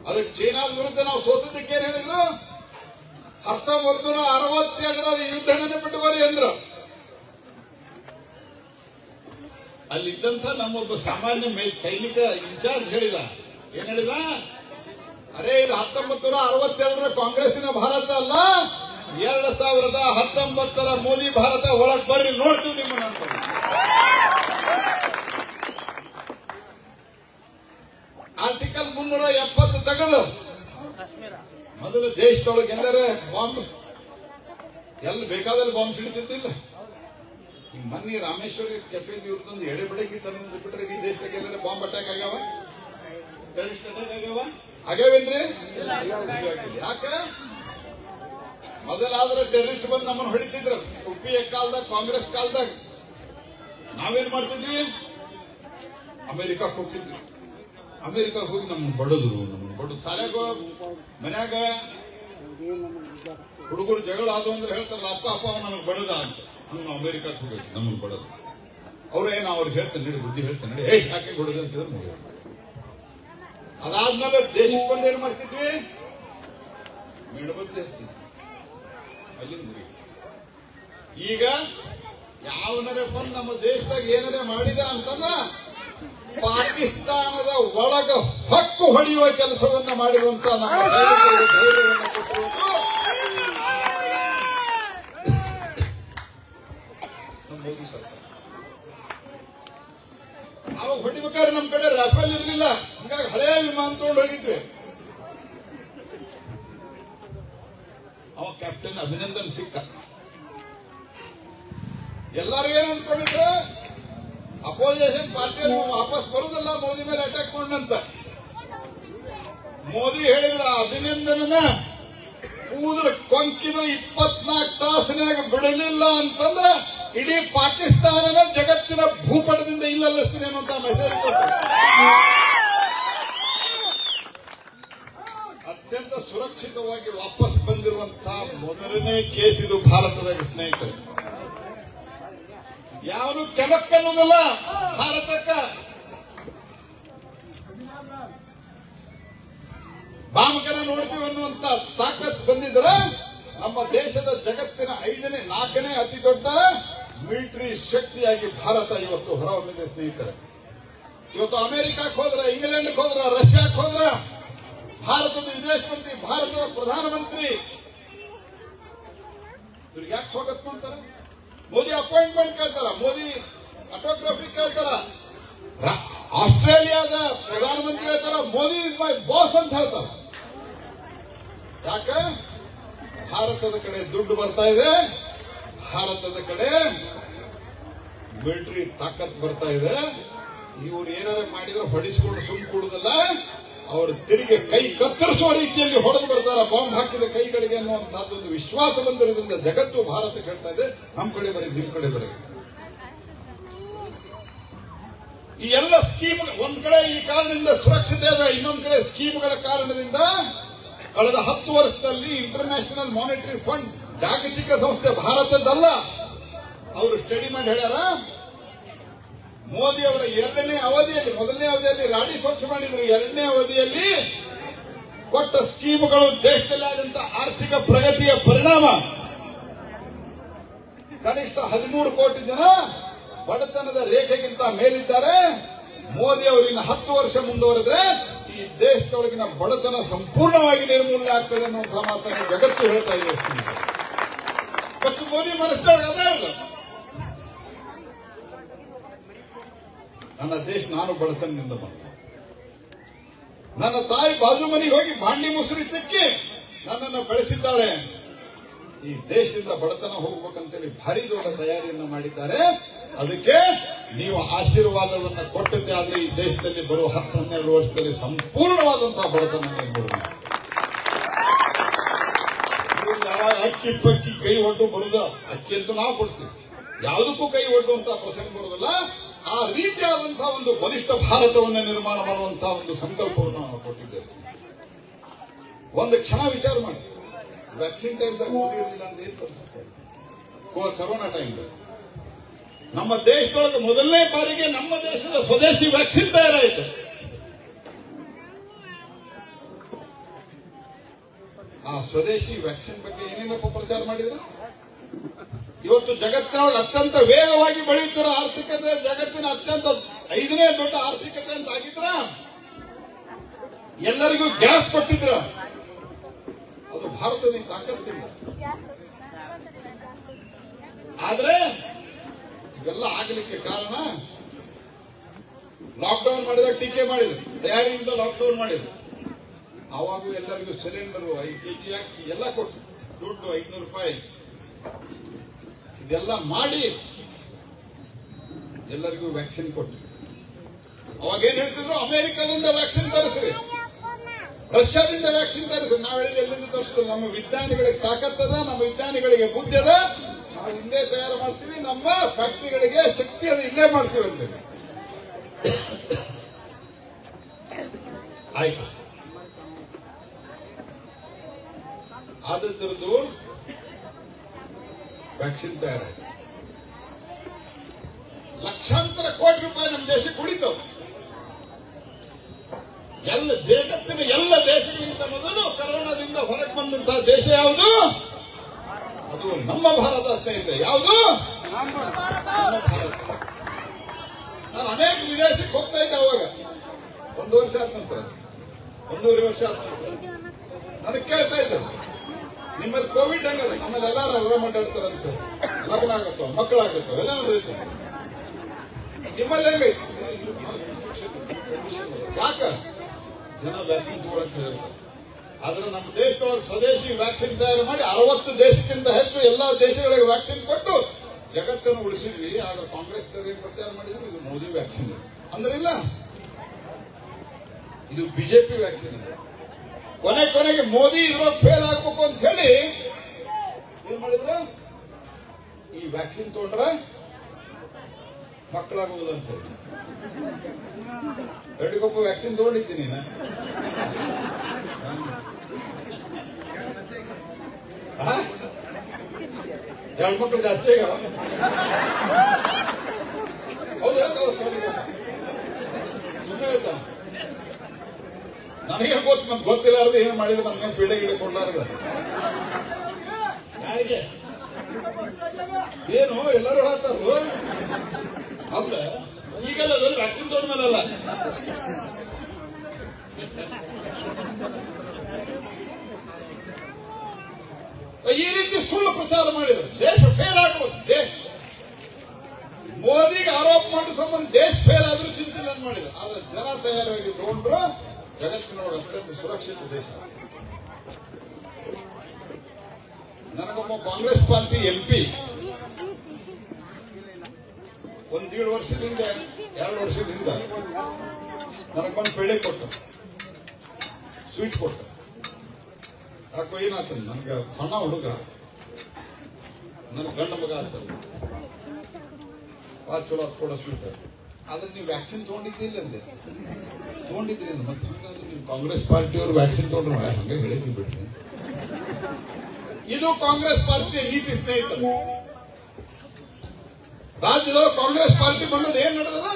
ಅದಕ್ಕೆ ಚೈನಾದ ವಿರುದ್ಧ ನಾವು ಸೋತದಕ್ಕೆ ಏನ್ ಹೇಳಿದ್ರು? 1967 ಯುದ್ಧನೇ ಬಿಟ್ಟುವರಿ ಅಂದ್ರು. ಅಲ್ಲಿದ್ದಂತ ನಮ್ಮೊಬ್ಬ ಸಾಮಾನ್ಯ ಸೈನಿಕ ಇನ್ಚಾರ್ಜ್ ಹೇಳಿದ, ಏನ್ ಹೇಳಿದ? ಅರೇ ಇದು 1967 ಕಾಂಗ್ರೆಸ್ಸಿನ ಭಾರತ ಅಲ್ಲ, 2019 ಮೋದಿ ಭಾರತ. ಒಳಗ್ ಬರ್ರಿ ನೋಡ್ತೀವಿ ನಿಮ್ಮನ್ನ ಅಂತ. ಆರ್ಟಿಕಲ್ 370 ತೆಗೆದು ಮೊದಲು ದೇಶದೊಳಗೆ ಎಲ್ಲರೇ ಬಾಂಬ್ ಎಲ್ಲಿ ಬೇಕಾದಲ್ಲಿ ಬಾಂಬ್ ಸಿಡಿತಿದ್ದಿಲ್ಲ. ಈ ಮನ್ನಿ ರಾಮೇಶ್ವರಿ ಕೆಫೆ ಇವ್ರದೊಂದು ಎಡೆಬಡಗಿ ತಂದು ಬಿಟ್ರೆ ಈ ದೇಶದಾಗ ಎಲ್ಲರೇ ಬಾಂಬ್ ಅಟ್ಯಾಕ್ ಆಗ್ಯಾವ, ಟೆರರಿಸ್ಟ್ ಅಟ್ಯಾಕ್ ಆಗ್ಯಾವೇನ್ರಿ? ಯಾಕ? ಮೊದಲಾದ್ರೆ ಟೆರರಿಸ್ಟ್ ಬಂದು ನಮ್ಮನ್ನು ಹೊಡಿತಿದ್ರು. UPA ಕಾಲದಾಗ, ಕಾಂಗ್ರೆಸ್ ಕಾಲದಾಗ ನಾವೇನ್ ಮಾಡ್ತಿದ್ವಿ? ಅಮೆರಿಕಕ್ಕೆ ಹೋಗ್ತಿದ್ವಿ. ಅಮೆರಿಕಕ್ಕೆ ಹೋಗಿ ನಮ್ಮನ್ನು ಬಡದು ಶಾಲೆಗ ಮನ್ಯಾಗ ಹುಡುಗರು ಜಗಳ ಆದವು ಅಂದ್ರೆ ಹೇಳ್ತಾರಲ್ಲ, ಅಪ್ಪ ನಮಗೆ ಬಡದ ಅಂತ. ನಾವು ಅಮೆರಿಕಕ್ಕೆ ಹೋಗ್ಬೇಕು, ನಮ್ಮನ್ನು ಬಡದು. ಅವ್ರೇನು ಅವ್ರಿಗೆ ಹೇಳ್ತಾರೆ, ನಡಿ ಬುದ್ಧಿ ಹೇಳ್ತಾರೆ, ನಡಿ ಯಾಕೆ ಬಡದು ಅಂತಿದ್ರೆ ಮುಗಿಯೋದು. ಅದಾದ್ಮೇಲೆ ದೇಶಕ್ಕೆ ಬಂದು ಏನ್ ಮಾಡ್ತಿದ್ವಿ? ಮೇಣಬತ್ತಿ ಹಚ್ತಿದ್ವಿ, ಅಲ್ಲಿಂದ ಮುಗಿ. ಈಗ ಯಾವನರೇ ಬಂದು ನಮ್ಮ ದೇಶದಾಗ ಏನಾರೇ ಮಾಡಿದ ಅಂತಂದ್ರ ಪಾಕಿಸ್ತಾನದ ಒಳಗ ಹಕ್ಕು ಹೊಡೆಯುವ ಕೆಲಸವನ್ನ ಮಾಡಿರುವಂತ ನಮ್ಮ ಸೈನಿಕರಿಗೆ ಧೈರ್ಯವನ್ನು ಕೊಟ್ಟಿರುವುದು ಮೋದಿ ಸರ್ಕಾರ. ಅವಾಗ ಹೊಡಿಬೇಕಾದ್ರೆ ನಮ್ಮ ಕಡೆ ರಾಫೇಲ್ ಇರಲಿಲ್ಲ, ಹೀಗಾಗಿ ಹಳೆಯ ವಿಮಾನ ತಗೊಂಡು ಹೋಗಿದ್ವಿ. ಅವ ಕ್ಯಾಪ್ಟನ್ ಅಭಿನಂದನ್ ಸಿಕ್ಕ. ಎಲ್ಲರೂ ಏನ್ ಅಂದ್ಕೊಂಡಿದ್ರು? ಅಪೋಸಿಷನ್ ಪಾರ್ಟಿ ವಾಪಸ್ ಬರುವುದಿಲ್ಲ, ಮೋದಿ ಮೇಲೆ ಅಟ್ಯಾಕ್ ಮಾಡಂತ. ಮೋದಿ ಹೇಳಿದ್ರ ಅಭಿನಂದನ ಕೂದಲು ಕೊಂಕಿದ್ರೆ 24 ತಾಸಿನಾಗ ಬಿಡಲಿಲ್ಲ ಅಂತಂದ್ರ ಇಡೀ ಪಾಕಿಸ್ತಾನನ ಜಗತ್ತಿನ ಭೂಪಟದಿಂದ ಇಲ್ಲಲ್ಲಿಸ್ತೀನಿ ಅನ್ನುವಂತ ಮೆಸೇಜ್ ಕೊಟ್ಟರು. ಅತ್ಯಂತ ಸುರಕ್ಷಿತವಾಗಿ ವಾಪಸ್ ಬಂದಿರುವಂತಹ ಮೊದಲನೇ ಕೇಸ್ ಇದು ಭಾರತದ ಸ್ನೇಹಿತರು. ಯಾವನು ಕೆಮಕ್ಕನ್ನುವುದಿಲ್ಲ ಭಾರತಕ್ಕ. ಬಾಮಕನ ನೋಡ್ತೀವಿ ಅನ್ನುವಂತ ತಾಕತ್ ಬಂದಿದ್ರೆ ನಮ್ಮ ದೇಶದ ಜಗತ್ತಿನ 4ನೇ ಅತಿ ದೊಡ್ಡ ಮಿಲಿಟರಿ ಶಕ್ತಿಯಾಗಿ ಭಾರತ ಇವತ್ತು ಹೊರಹೊಮ್ಮಿದೆ ಸ್ನೇಹಿತರೆ. ಇವತ್ತು ಅಮೆರಿಕಕ್ಕೆ ಹೋದ್ರ, ಇಂಗ್ಲೆಂಡ್ಗೆ ಹೋದ್ರ, ರಷ್ಯಾಕ್ಕೆ ಹೋದ್ರ ಭಾರತದ ವಿದೇಶ ಮಂತ್ರಿ, ಭಾರತದ ಪ್ರಧಾನಮಂತ್ರಿ ಇವ್ರಿಗೆ ಯಾಕೆ ಸ್ವಾಗತ ಮಾಡ್ತಾರೆ? ಮೋದಿ ಅಪಾಯಿಂಟ್ಮೆಂಟ್ ಕೇಳ್ತಾರ, ಮೋದಿ ಆಟೋಗ್ರಫಿ ಕೇಳ್ತಾರ. ಆಸ್ಟ್ರೇಲಿಯಾದ ಪ್ರಧಾನಮಂತ್ರಿ ಹೇಳ್ತಾರ, ಮೋದಿ ಇಸ್ ಮೈ ಬಾಸ್ ಅಂತ ಹೇಳ್ತಾರ. ಯಾಕ? ಭಾರತದ ಕಡೆ ದುಡ್ಡು ಬರ್ತಾ ಇದೆ, ಭಾರತದ ಕಡೆ ಮಿಲಿಟರಿ ತಾಕತ್ ಬರ್ತಾ ಇದೆ. ಇವ್ರು ಏನಾರ ಮಾಡಿದ್ರೆ ಹೊಡಿಸಿಕೊಂಡು ಸುಮ್ ಕೂಡುದಲ್ಲ, ಅವರು ತಿರುಗಿ ಕೈ ಕತ್ತರಿಸುವ ರೀತಿಯಲ್ಲಿ ಹೊಡೆದು ಬರ್ತಾರ, ಬಾಂಬ್ ಹಾಕಿದ ಕೈಗಳಿಗೆ ಅನ್ನುವಂತಹದ್ದು ಒಂದು ವಿಶ್ವಾಸ ಬಂದಿರೋದ್ರಿಂದ ಜಗತ್ತು ಭಾರತ ಹೇಳ್ತಾ ಇದೆ, ನಮ್ಮ ಕಡೆ ಬರೀ, ನಿಮ್ಮ ಕಡೆ ಬರೀ. ಈ ಎಲ್ಲ ಸ್ಕೀಮ್ ಒಂದ್ ಕಡೆ ಈ ಕಾರಣದಿಂದ ಸುರಕ್ಷತೆ ಅದ, ಇನ್ನೊಂದ್ ಕಡೆ ಸ್ಕೀಮ್ಗಳ ಕಾರಣದಿಂದ ಕಳೆದ 10 ವರ್ಷದಲ್ಲಿ ಇಂಟರ್ನ್ಯಾಷನಲ್ ಮಾನಿಟರಿ ಫಂಡ್ ಜಾಗತಿಕ ಸಂಸ್ಥೆ ಭಾರತದಲ್ಲ, ಅವರು ಸ್ಟಡಿ ಮಾಡಿ ಹೇಳ್ಯಾರ, ಮೋದಿ ಅವರ 2ನೇ ಅವಧಿಯಲ್ಲಿ, ಮೊದಲನೇ ಅವಧಿಯಲ್ಲಿ ರಾಡಿ ಸ್ವಚ್ಛ ಮಾಡಿದ್ರು, 2ನೇ ಅವಧಿಯಲ್ಲಿ ಕೊಟ್ಟ ಸ್ಕೀಮ್ಗಳು ದೇಶದಲ್ಲಿ ಆದಂತ ಆರ್ಥಿಕ ಪ್ರಗತಿಯ ಪರಿಣಾಮ ಕನಿಷ್ಠ 13 ಕೋಟಿ ಜನ ಬಡತನದ ರೇಖೆಗಿಂತ ಮೇಲಿದ್ದಾರೆ. ಮೋದಿ ಅವರಿನ 10 ವರ್ಷ ಮುಂದುವರೆದ್ರೆ ಈ ದೇಶದೊಳಗಿನ ಬಡತನ ಸಂಪೂರ್ಣವಾಗಿ ನಿರ್ಮೂಲನೆ ಆಗ್ತದೆ ಅನ್ನುವಂತಹ ಮಾತನ್ನು ಜಗತ್ತು ಹೇಳ್ತಾ ಇದೆ. ಮತ್ತು ಮೋದಿ ಮನಸ್ಸೊಳಗೆ ಅದೇ ಇಲ್ಲ, ನನ್ನ ದೇಶ ನಾನು ಬಡತನದಿಂದ ಬಂದ, ನನ್ನ ತಾಯಿ ಬಾಜು ಮನೆಗೆ ಹೋಗಿ ಬಾಂಡಿ ಮುಸುರಿ ತಿಕ್ಕಿ ನನ್ನನ್ನು ಬೆಳೆಸಿದ್ದಾಳೆ. ಈ ದೇಶದಿಂದ ಬಡತನ ಹೋಗ್ಬೇಕಂತೇಳಿ ಭಾರಿ ದೊಡ್ಡ ತಯಾರಿಯನ್ನು ಮಾಡಿದ್ದಾರೆ. ಅದಕ್ಕೆ ನೀವು ಆಶೀರ್ವಾದವನ್ನು ಕೊಟ್ಟದ್ದೇ ಆದ್ರೆ ಈ ದೇಶದಲ್ಲಿ ಬರುವ 10-12 ವರ್ಷದಲ್ಲಿ ಸಂಪೂರ್ಣವಾದಂತಹ ಬಡತನ ನಿರ್ಮೂಲನೆ. ಯಾವಾಗ ಅಕ್ಕಿ ಪಕ್ಕಿ ಕೈ ಒಡ್ಡು ಬರುದ, ಅಕ್ಕಿ ಅಂತೂ ನಾವು ಕೊಡ್ತೀವಿ, ಯಾವುದಕ್ಕೂ ಕೈ ಒಡ್ಡುವಂತಹ ಪ್ರಸಂಗ ಬರುವುದಿಲ್ಲ. ಆ ರೀತಿಯಾದಂತಹ ಒಂದು ಬಲಿಷ್ಠ ಭಾರತವನ್ನು ನಿರ್ಮಾಣ ಮಾಡುವಂತಹ ಒಂದು ಸಂಕಲ್ಪವನ್ನು ನಾವು ಕೊಟ್ಟಿದ್ದೇವೆ. ಒಂದು ಕ್ಷಣ ವಿಚಾರ ಮಾಡಿ, ವ್ಯಾಕ್ಸಿನ್ ಟೈಮ್ದಾಗ ಮೋದಿ ಇರಲಿಲ್ಲ ಅಂತ ಏನ್ ಪರಿಸ್ಥಿತಿ? ಕೊರೋನಾ ಟೈಮ್ದಾಗ ನಮ್ಮ ದೇಶದೊಳಗೆ ಮೊದಲನೇ ಬಾರಿಗೆ ನಮ್ಮ ದೇಶದ ಸ್ವದೇಶಿ ವ್ಯಾಕ್ಸಿನ್ ತಯಾರಾಯಿತು. ಆ ಸ್ವದೇಶಿ ವ್ಯಾಕ್ಸಿನ್ ಬಗ್ಗೆ ಏನೇನಪ್ಪ ಪ್ರಚಾರ ಮಾಡಿದ್ರು? ಇವತ್ತು ಜಗತ್ತಿನೊಳಗೆ ಅತ್ಯಂತ ವೇಗವಾಗಿ ಬೆಳೆಯುತ್ತಿರೋ ಆರ್ಥಿಕತೆ, ಜಗತ್ತಿನ ಅತ್ಯಂತ 5ನೇ ದೊಡ್ಡ ಆರ್ಥಿಕತೆ ಅಂತ ಆಗಿದ್ರ, ಎಲ್ಲರಿಗೂ ಗ್ಯಾಸ್ ಕೊಟ್ಟಿದ್ರ, ಅದು ಭಾರತದ ತಾಕತ್ತಿಲ್ಲ. ಆದ್ರೆ ಇವೆಲ್ಲ ಆಗಲಿಕ್ಕೆ ಕಾರಣ ಲಾಕ್ಡೌನ್ ಮಾಡಿದಾಗ ಟೀಕೆ ಮಾಡಿದ್ರು, ತಯಾರಿಯಿಂದ ಲಾಕ್ಡೌನ್ ಮಾಡಿದ್ರು. ಆವಾಗ ಎಲ್ಲರಿಗೂ ಸಿಲಿಂಡರ್ 5 kg ಹಾಕಿ ಎಲ್ಲ ಕೊಟ್ಟು ದುಡ್ಡು 500 ರೂಪಾಯಿ ಇದೆಲ್ಲ ಮಾಡಿ ಎಲ್ಲರಿಗೂ ವ್ಯಾಕ್ಸಿನ್ ಕೊಟ್ಟು. ಅವಾಗ ಏನ್ ಹೇಳ್ತಿದ್ರು? ಅಮೆರಿಕದಿಂದ ವ್ಯಾಕ್ಸಿನ್ ತರಿಸ್ರಿ, ರಷ್ಯಾದಿಂದ ವ್ಯಾಕ್ಸಿನ್ ತರಿಸ್ರಿ. ನಾವು ಹೇಳಿದ್ರೆ ಎಲ್ಲಿಂದ ತರಿಸಿದ್ರು? ನಮ್ಮ ವಿಜ್ಞಾನಿಗಳಿಗೆ ತಾಕತ್ತದ, ನಮ್ಮ ವಿಜ್ಞಾನಿಗಳಿಗೆ ಬುದ್ಧಿ ಅದ, ನಾವು ಇಲ್ಲೇ ತಯಾರು ಮಾಡ್ತೀವಿ, ನಮ್ಮ ಫ್ಯಾಕ್ಟರಿಗಳಿಗೆ ಶಕ್ತಿ ಅದು ಇಲ್ಲೇ ಮಾಡ್ತೀವಿ ಅಂತೇಳಿ. ಆಯ್ತು, ಆದದ್ದು ವ್ಯಾಕ್ಸಿನ್ ತಯಾರಾಯ್ತು. ಲಕ್ಷಾಂತರ ಕೋಟಿ ರೂಪಾಯಿ ನಮ್ಮ ದೇಶಕ್ಕೆ ಉಳಿತವು. ಜಗತ್ತಿನ ಎಲ್ಲ ದೇಶಗಳಿಗಿಂತ ಮೊದಲು ಕರೋನಾದಿಂದ ಹೊರಗೆ ಬಂದಂತಹ ದೇಶ ಯಾವುದು? ಅದು ನಮ್ಮ ಭಾರತ ಸ್ನೇಹಿತರೆ. ಯಾವುದು? ನಮ್ಮ ಭಾರತ. ನಾನು ಅನೇಕ ವಿದೇಶಕ್ಕೆ ಹೋಗ್ತಾ ಇದ್ದೆ. ಅವಾಗ 1 ವರ್ಷ ಆದ ನಂತರ, 1.5 ವರ್ಷ ಆದ ನಂತರ ನನಗೆ ಕೇಳ್ತಾ ಇದ್ದಾರೆ, ನಿಮ್ಮಲ್ಲಿ ಕೋವಿಡ್ ಹಂಗದ? ನಮ್ಮಲ್ಲಿ ಎಲ್ಲಾರು ಆರಾಮ ಮಾತಾಡ್ತಾರಂತ, ಲಗ್ನ ಆಗತ್ತವ, ಮಕ್ಕಳಾಗತ್ತವ, ಎಲ್ಲ ನಡೆಯುತ್ತೆ. ನಿಮ್ಮಲ್ಲಿ ಹೆಂಗೈತಿ? ಯಾಕ ಜನ ವ್ಯಾಕ್ಸಿನ್ ತಗೊಳಕ್ ಹೇಳ್ತಾರೆ. ಆದ್ರೆ ನಮ್ಮ ದೇಶದೊಳಗೆ ಸ್ವದೇಶಿ ವ್ಯಾಕ್ಸಿನ್ ತಯಾರು ಮಾಡಿ 60 ದೇಶಕ್ಕಿಂತ ಹೆಚ್ಚು ಎಲ್ಲಾ ದೇಶಗಳಿಗೆ ವ್ಯಾಕ್ಸಿನ್ ಕೊಟ್ಟು ಜಗತ್ತನ್ನು ಉಳಿಸಿದ್ವಿ. ಆದ್ರೆ ಕಾಂಗ್ರೆಸ್ ಪ್ರಚಾರ ಮಾಡಿದ್ರು ಇದು ಮೋದಿ ವ್ಯಾಕ್ಸಿನ್ ಅಂದ್ರೆ ಇಲ್ಲ, ಇದು ಬಿಜೆಪಿ ವ್ಯಾಕ್ಸಿನ್. ಕೊನೆಗೆ ಮೋದಿ ಇದ್ರೊಳಗೆ ಫೇಲ್ ಆಗ್ಬೇಕು ಅಂತ ಹೇಳಿ ಏನ್ ಮಾಡಿದ್ರು? ಈ ವ್ಯಾಕ್ಸಿನ್ ತಗೊಂಡ್ರ ಮಕ್ಕಳಾಗೋದಿಲ್ಲ ಅಂತ ಹೇಳಿ 2 ಕೊಪ್ಪ ವ್ಯಾಕ್ಸಿನ್ ತಗೊಂಡಿದ್ದೀನಿ ನಾನು. ಎರಡು ಮಕ್ಕಳು ಜಾಸ್ತಿ ಆಗ್ಯಾವ. ಹೌದು, ಸುಮ್ಮನೆ ಹೇಳ್ತಾನ. ನನಗೆ ಗೊತ್ತಿಲ್ಲಾರ್ದು ಏನ್ ಮಾಡಿದ್ರೆ ನಮ್ಗೆ ಪೀಡೆ ಗಿಡ ಕೊಡ್ಲಾರ್ದ ಯಾರಿಗೆ ಏನು ಎಲ್ಲರೂ ಹೇಳ್ತಾರು. ಅಲ್ಲ ಈಗೆಲ್ಲ ವ್ಯಾಕ್ಸಿನ್ ತಗೊಂಡ್ಮೇಲಲ್ಲ, ಈ ರೀತಿ ಸುಳ್ಳು ಪ್ರಚಾರ ಮಾಡಿದ್ರು. ದೇಶ ಫೇಲ್ ಆಗಬಹುದು, ಮೋದಿಗೆ ಆರೋಪ ಮಾಡೋ ಸಂಬಂಧ ದೇಶ ಫೇಲ್ ಆದ್ರೂ ಚಿಂತಿಲ್ಲ ಅಂತ ಮಾಡಿದ್ರು. ಆದ್ರೆ ಜನ ತಯಾರಾಗಿ ತಗೊಂಡ್ರು ಜಗತ್ತಿನೊಳಗೆ ಅತ್ಯಂತ ಸುರಕ್ಷಿತ ದೇಶ. ನನಗೊಬ್ಬ ಕಾಂಗ್ರೆಸ್ ಪಾರ್ಟಿ MP 1.5 ವರ್ಷದಿಂದ 2 ವರ್ಷದಿಂದ ನನಗೊಂದು ಪೇಡೆ ಕೊಟ್ಟು, ಸ್ವೀಟ್ ಕೊಟ್ಟು. ಯಾಕೋ ಏನಾತ, ನನ್ಗೆ ಸಣ್ಣ ಹುಡುಗ, ನನ್ ಗಂಡ ಮಗ ಆತ, ಚಲೋ ಕೊಡೋ ಸ್ವೀಟ್. ಆದ್ರೆ ನೀವು ವ್ಯಾಕ್ಸಿನ್ ತಗೊಂಡಿದ್ದಿಲ್ಲ ಅಂದೆ. ತಗೊಂಡಿದ್ರಿ ಮತ್ತೆ ಹಂಗಾದ್ರೆ ನೀವು ಕಾಂಗ್ರೆಸ್ ಪಾರ್ಟಿಯವರು ವ್ಯಾಕ್ಸಿನ್ ತಗೊಂಡ್ರು ಹಂಗೆ ಹೇಳಿದ್ವಿ ಬಿಡ್ರಿ. ಇದು ಕಾಂಗ್ರೆಸ್ ಪಾರ್ಟಿಯ ನೀತಿ ಸ್ನೇಹಿತರು. ರಾಜ್ಯದೊಳಗೆ ಕಾಂಗ್ರೆಸ್ ಪಾರ್ಟಿ ಬಂದದ್ದು ಏನ್ ನಡೆದದ?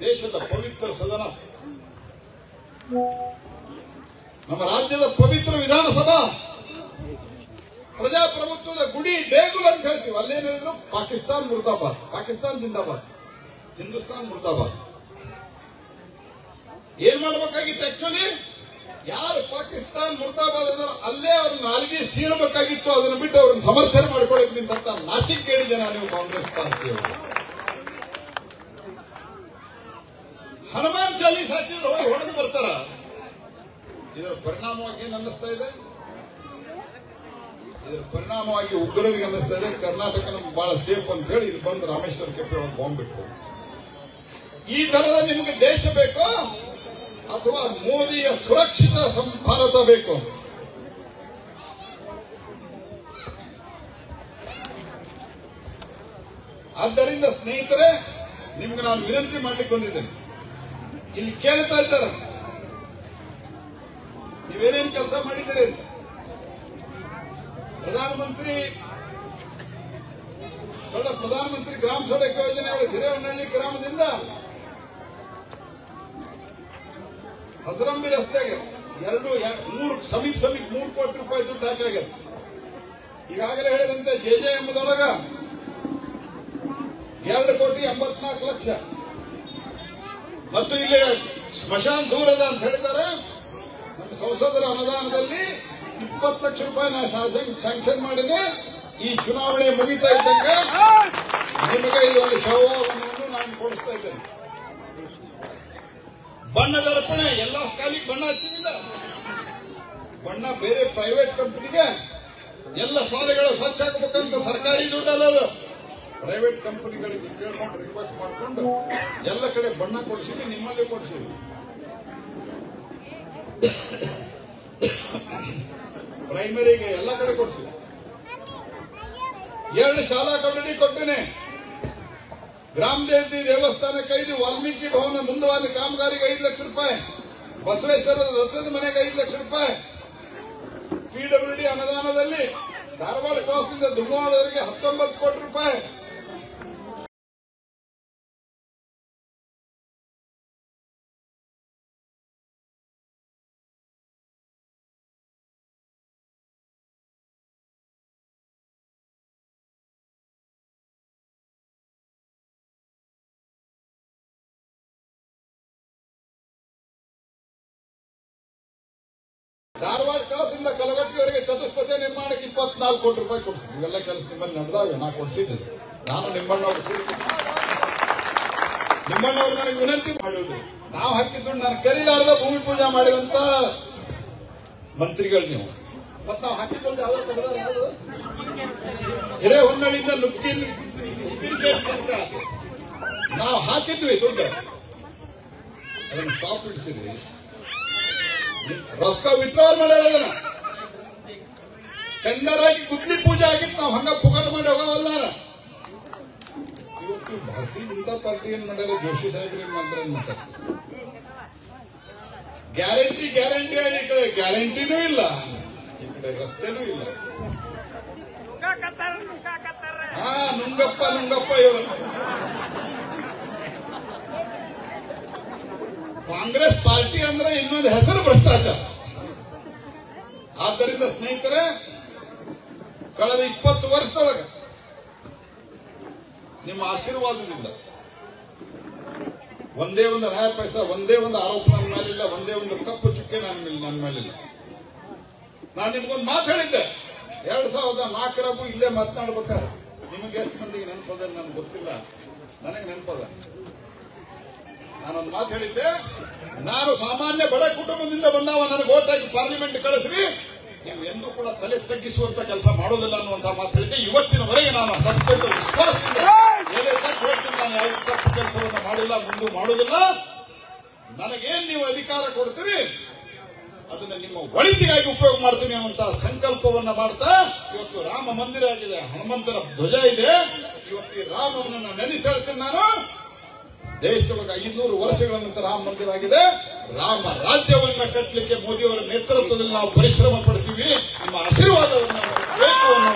ದೇಶದ ಪವಿತ್ರ ಸದನ, ನಮ್ಮ ರಾಜ್ಯದ ಪವಿತ್ರ ವಿಧಾನಸಭಾ, ಪ್ರಜಾಪ್ರಭುತ್ವದ ಗುಡಿ ದೇಗುಲ ಅಂತ ಹೇಳ್ತೀವಿ. ಅಲ್ಲೇನ್ ಹೇಳಿದ್ರು? ಪಾಕಿಸ್ತಾನ್ ಮುರ್ದಾಬಾದ್, ಪಾಕಿಸ್ತಾನ್ ಜಿಂದಾಬಾದ್, ಹಿಂದೂಸ್ತಾನ್ ಮುರ್ದಾಬಾದ್. ಏನ್ ಮಾಡಬೇಕಾಗಿತ್ತು? ಆಕ್ಚುಲಿ ಯಾರು ಪಾಕಿಸ್ತಾನ್ ಮುರ್ದಾಬಾದ್ ಅಂದ್ರೆ ಅಲ್ಲೇ ಅವ್ರ ನಾಲ್ಗೆ ಸೀಳಬೇಕಾಗಿತ್ತು. ಅದನ್ನು ಬಿಟ್ಟು ಅವ್ರನ್ನ ಸಮರ್ಥನೆ ಮಾಡ್ಕೊಳ್ಳೋಕೆ ನಿಂತ ನಾಚಿಕೆ ಕೇಳಿದೆ ನಾನು. ನೀವು ಕಾಂಗ್ರೆಸ್ ಪಾರ್ಟಿಯವರು ಹನುಮಾನ್ ಚಾಲೀಸ್ ಹಾಕಿದ್ರೆ ಹೋಗಿ ಹೊಡೆದು ಬರ್ತಾರ. ಇದರ ಪರಿಣಾಮವಾಗಿ ಏನ್ ಅನ್ನಿಸ್ತಾ ಇದೆ? ಇದರ ಪರಿಣಾಮವಾಗಿ ಉಗ್ರರಿಗೆ ಅನ್ನಿಸ್ತಾ ಇದೆ ಕರ್ನಾಟಕ ನಮ್ಗೆ ಬಹಳ ಸೇಫ್ ಅಂತ ಹೇಳಿ ಇಲ್ಲಿ ಬಂದು ರಾಮೇಶ್ವರ ಕೆಫೆ ಒಳಗೆ ಬಾಂಬ್ ಬಿಟ್ಟು. ಈ ತರದ ನಿಮಗೆ ದೇಶ ಬೇಕೋ ಅಥವಾ ಮೋದಿಯ ಸುರಕ್ಷಿತ ಭಾರತ ಬೇಕು? ಆದ್ದರಿಂದ ಸ್ನೇಹಿತರೆ, ನಿಮ್ಗೆ ನಾನು ವಿನಂತಿ ಮಾಡ್ಲಿಕ್ಕೆ ಬಂದಿದ್ದೇನೆ. ಇಲ್ಲಿ ಕೇಳ್ತಾ ಇದ್ದಾರೆ ನೀವೇನೇನು ಕೆಲಸ ಮಾಡಿದ್ದೀರಿ ಅಂತ. ಪ್ರಧಾನಮಂತ್ರಿ ಗ್ರಾಮ ಸಡಕ್ ಯೋಜನೆ ಹಿರೇಹೊನ್ನಳ್ಳಿ ಗ್ರಾಮದಿಂದ ಹಸರಂಬಿ ರಸ್ತೆಗೆ ಸಮೀಪ 3 ಕೋಟಿ ರೂಪಾಯಿ ದುಡ್ಡು ಹಾಕಾಗ್ಯದ. ಈಗಾಗಲೇ ಹೇಳಿದಂತೆ JJMದೊಳಗ 2,84,00,000 ಮತ್ತು ಇಲ್ಲಿ ಸ್ಮಶಾನ ದೂರದ ಅಂತ ಹೇಳಿದ್ದಾರೆ. ನಮ್ಮ ಸಂಸದರ ಅನುದಾನದಲ್ಲಿ 20 ಲಕ್ಷ ರೂಪಾಯಿ ನಾನು ಸ್ಯಾಂಕ್ಷನ್ ಮಾಡಿದೆ. ಈ ಚುನಾವಣೆ ಮುಗಿತಾ ಇದ್ದಂಗ ನಿಮಗೆ ಈ ಒಂದು ಶವವನ್ನು ನಾನು ಕೊಡಿಸ್ತಾ ಇದ್ದೇನೆ. ಬಣ್ಣದ ಅರ್ಪಣೆ ಎಲ್ಲ ಸ್ಕಾಲಿಗೆ ಬಣ್ಣ ಹಚ್ಚಿಲ್ಲ. ಬಣ್ಣ ಬೇರೆ ಪ್ರೈವೇಟ್ ಕಂಪನಿಗೆ ಎಲ್ಲ ಶಾಲೆಗಳು ಸ್ವಚ್ಛ ಹಾಕಬೇಕಂತ ಸರ್ಕಾರಿ ದುಡ್ಡಲ್ಲ ಅದು. ಪ್ರೈವೇಟ್ ಕಂಪನಿಗಳಿಗೆ ಕೇಳ್ಕೊಂಡು ರಿಕ್ವೆಸ್ಟ್ ಮಾಡಿಕೊಂಡು ಎಲ್ಲ ಕಡೆ ಬಣ್ಣ ಕೊಡಿಸಿವಿ, ನಿಮ್ಮಲ್ಲಿ ಕೊಡಿಸಿವಿ. ಪ್ರೈಮರಿಗೆ ಎಲ್ಲ ಕಡೆ ಕೊಡಿಸಿವಿ. 2 ಶಾಲಾ ಕೊಠಡಿ ಕೊಟ್ಟಿನಿ. ಗ್ರಾಮ ದೇವತೆ ದೇವಸ್ಥಾನಕ್ಕೆ 5, ವಾಲ್ಮೀಕಿ ಭವನ ಮುಂದುವಾದ ಕಾಮಗಾರಿಗೆ 5 ಲಕ್ಷ ರೂಪಾಯಿ, ಬಸವೇಶ್ವರದ ರಥದ ಮನೆಗೆ 5 ಲಕ್ಷ ರೂಪಾಯಿ, PWD ಅನುದಾನದಲ್ಲಿ ಧಾರವಾಡ ಕ್ರಾಸ್ನಿಂದ ದುಮ್ಮಾಳವರೆಗೆ 19 ಕೋಟಿ ರೂಪಾಯಿ. ಧಾರವಾಡ ಕ್ರಾಸ್ನಿಂದ ಕಲಘಟಗಿವರೆಗೆ ಚತುಷ್ಪಥ ನಿರ್ಮಾಣಕ್ಕೆ 24 ಕೋಟಿ ರೂಪಾಯಿ ಕೊಡ್ತೀನಿ. ಇವೆಲ್ಲ ಕೆಲಸ ನಿಮ್ಮಲ್ಲಿ ನಡೆದಾವೆ. ನಾ ಕೊಡಿಸಿದ್ದೆ. ನಾನು ನಿಮ್ಮಣ್ಣವ್ರು ನನಗೆ ವಿನಂತಿ ಮಾಡುವುದು, ನಾವು ಹಾಕಿದ್ದು ನಾನು ಕರೀಲಾರದ ಭೂಮಿ ಪೂಜೆ ಮಾಡಿದಂತ ಮಂತ್ರಿಗಳು ನೀವು. ಮತ್ ನಾವು ಹಾಕಿದ್ದು ಯಾವ್ದು ಹಿರೇಹೊನ್ನಳ್ಳಿಯಿಂದ ನುಗ್ಗಿನ ನಾವು ಹಾಕಿದ್ವಿ ದುಡ್ಡು, ಅದನ್ನು ಸ್ಟಾಪ್ ಇಡಿಸಿದ್ವಿ. ರೊಕ್ಕ ವಿತ್ಡ್ರಾವಲ್ ಮಾಡ್ಯಾರ. ಟೆಂಡರ್ ಆಗಿ ಗುದ್ಲಿ ಪೂಜೆ ಆಗಿತ್ತು. ನಾವು ಹಂಗ ಪುಗಾಟ ಮಾಡಿ ಹೋಗವಲ್ಲ. ಇವತ್ತು ಭಾರತೀಯ ಜನತಾ ಪಾರ್ಟಿ ಏನ್ ಮಾಡ್ಯಾರ, ಜೋಶಿ ಸಾಹೇಬ್ರು ಏನ್ ಮಾಡ್ತಾರೆ ಅಂತ ಗ್ಯಾರಂಟಿ ಹೇಳಿ ಈ ಕಡೆ ಗ್ಯಾರಂಟಿನೂ ಇಲ್ಲ, ಈ ಕಡೆ ರಸ್ತೆನೂ ಇಲ್ಲ. ನುಂಗಪ್ಪ ಇವರು ಕಾಂಗ್ರೆಸ್ ಪಾರ್ಟಿ ಅಂದ್ರೆ ಇನ್ನೊಂದು ಹೆಸರು ಭ್ರಷ್ಟಾಚಾರ. ಆದ್ದರಿಂದ ಸ್ನೇಹಿತರೆ, ಕಳೆದ 20 ವರ್ಷದೊಳಗ ನಿಮ್ಮ ಆಶೀರ್ವಾದದಿಂದ ಒಂದೇ ಒಂದು ನಯ ಪೈಸಾ, ಒಂದೇ ಒಂದು ಆರೋಪ ನನ್ನ ಮೇಲಿಲ್ಲ, ಒಂದೇ ಒಂದು ಕಪ್ಪು ಚುಕ್ಕೆ ನನ್ನ ಮೇಲಿಲ್ಲ. ನಾನು ನಿಮ್ಗೊಂದು ಮಾತು ಹೇಳಿದ್ದೆ 2004 ಇಲ್ಲೇ ಮಾತನಾಡ್ಬೇಕಾದ್ರೆ. ನಿಮಗೆ ಎಷ್ಟು ಮಂದಿಗೆ ನೆನಪದ ನನ್ಗೆ ಗೊತ್ತಿಲ್ಲ, ನನಗೆ ನೆನಪದ. ನಾನೊಂದು ಮಾತು ಹೇಳಿದ್ದೆ, ನಾನು ಸಾಮಾನ್ಯ ಬಡ ಕುಟುಂಬದಿಂದ ಬಂದವ, ನನಗೆ ಓಟ್ ಹಾಕಿ ಪಾರ್ಲಿಮೆಂಟ್ ಕಳಿಸ್ರಿ, ನೀವು ಎಂದೂ ಕೂಡ ತಲೆ ತಗ್ಗಿಸುವಂತ ಕೆಲಸ ಮಾಡೋದಿಲ್ಲ ಅನ್ನುವಂತಹ ಮಾತು ಹೇಳಿದ್ದೆ. ಇವತ್ತಿನವರೆಗೆ ನಾನು ಅತ್ಯಂತ ವಿಶ್ವಾಸದಿಂದ ನಾನು ಯಾವ ತಪ್ಪು ಕೆಲಸವನ್ನು ಮಾಡಿಲ್ಲ, ಮುಂದೆ ಮಾಡೋದಿಲ್ಲ. ನನಗೇನ್ ನೀವು ಅಧಿಕಾರ ಕೊಡ್ತೀರಿ ಅದನ್ನ ನಿಮ್ಮ ಒಳಿತಿಗಾಗಿ ಉಪಯೋಗ ಮಾಡ್ತೀನಿ ಅನ್ನುವಂತಹ ಸಂಕಲ್ಪವನ್ನ ಮಾಡ್ತಾ ಇವತ್ತು ರಾಮ ಮಂದಿರ ಆಗಿದೆ, ಹನುಮಂತನ ಧ್ವಜ ಇದೆ. ಇವತ್ತು ಈ ರಾಮನನ್ನು ನೆನೆಸಿ ಹೇಳ್ತೀನಿ ನಾನು. ದೇಶದೊಳಗೆ 500 ವರ್ಷಗಳ ನಂತರ ರಾಮ ಮಂದಿರ ಆಗಿದೆ. ರಾಮ ರಾಜ್ಯವನ್ನ ಕಟ್ಟಲಿಕ್ಕೆ ಮೋದಿಯವರ ನೇತೃತ್ವದಲ್ಲಿ ನಾವು ಪರಿಶ್ರಮ ಪಡ್ತೀವಿ. ನಿಮ್ಮ ಆಶೀರ್ವಾದವನ್ನು ಬೇಕು ಅನ್ನೋ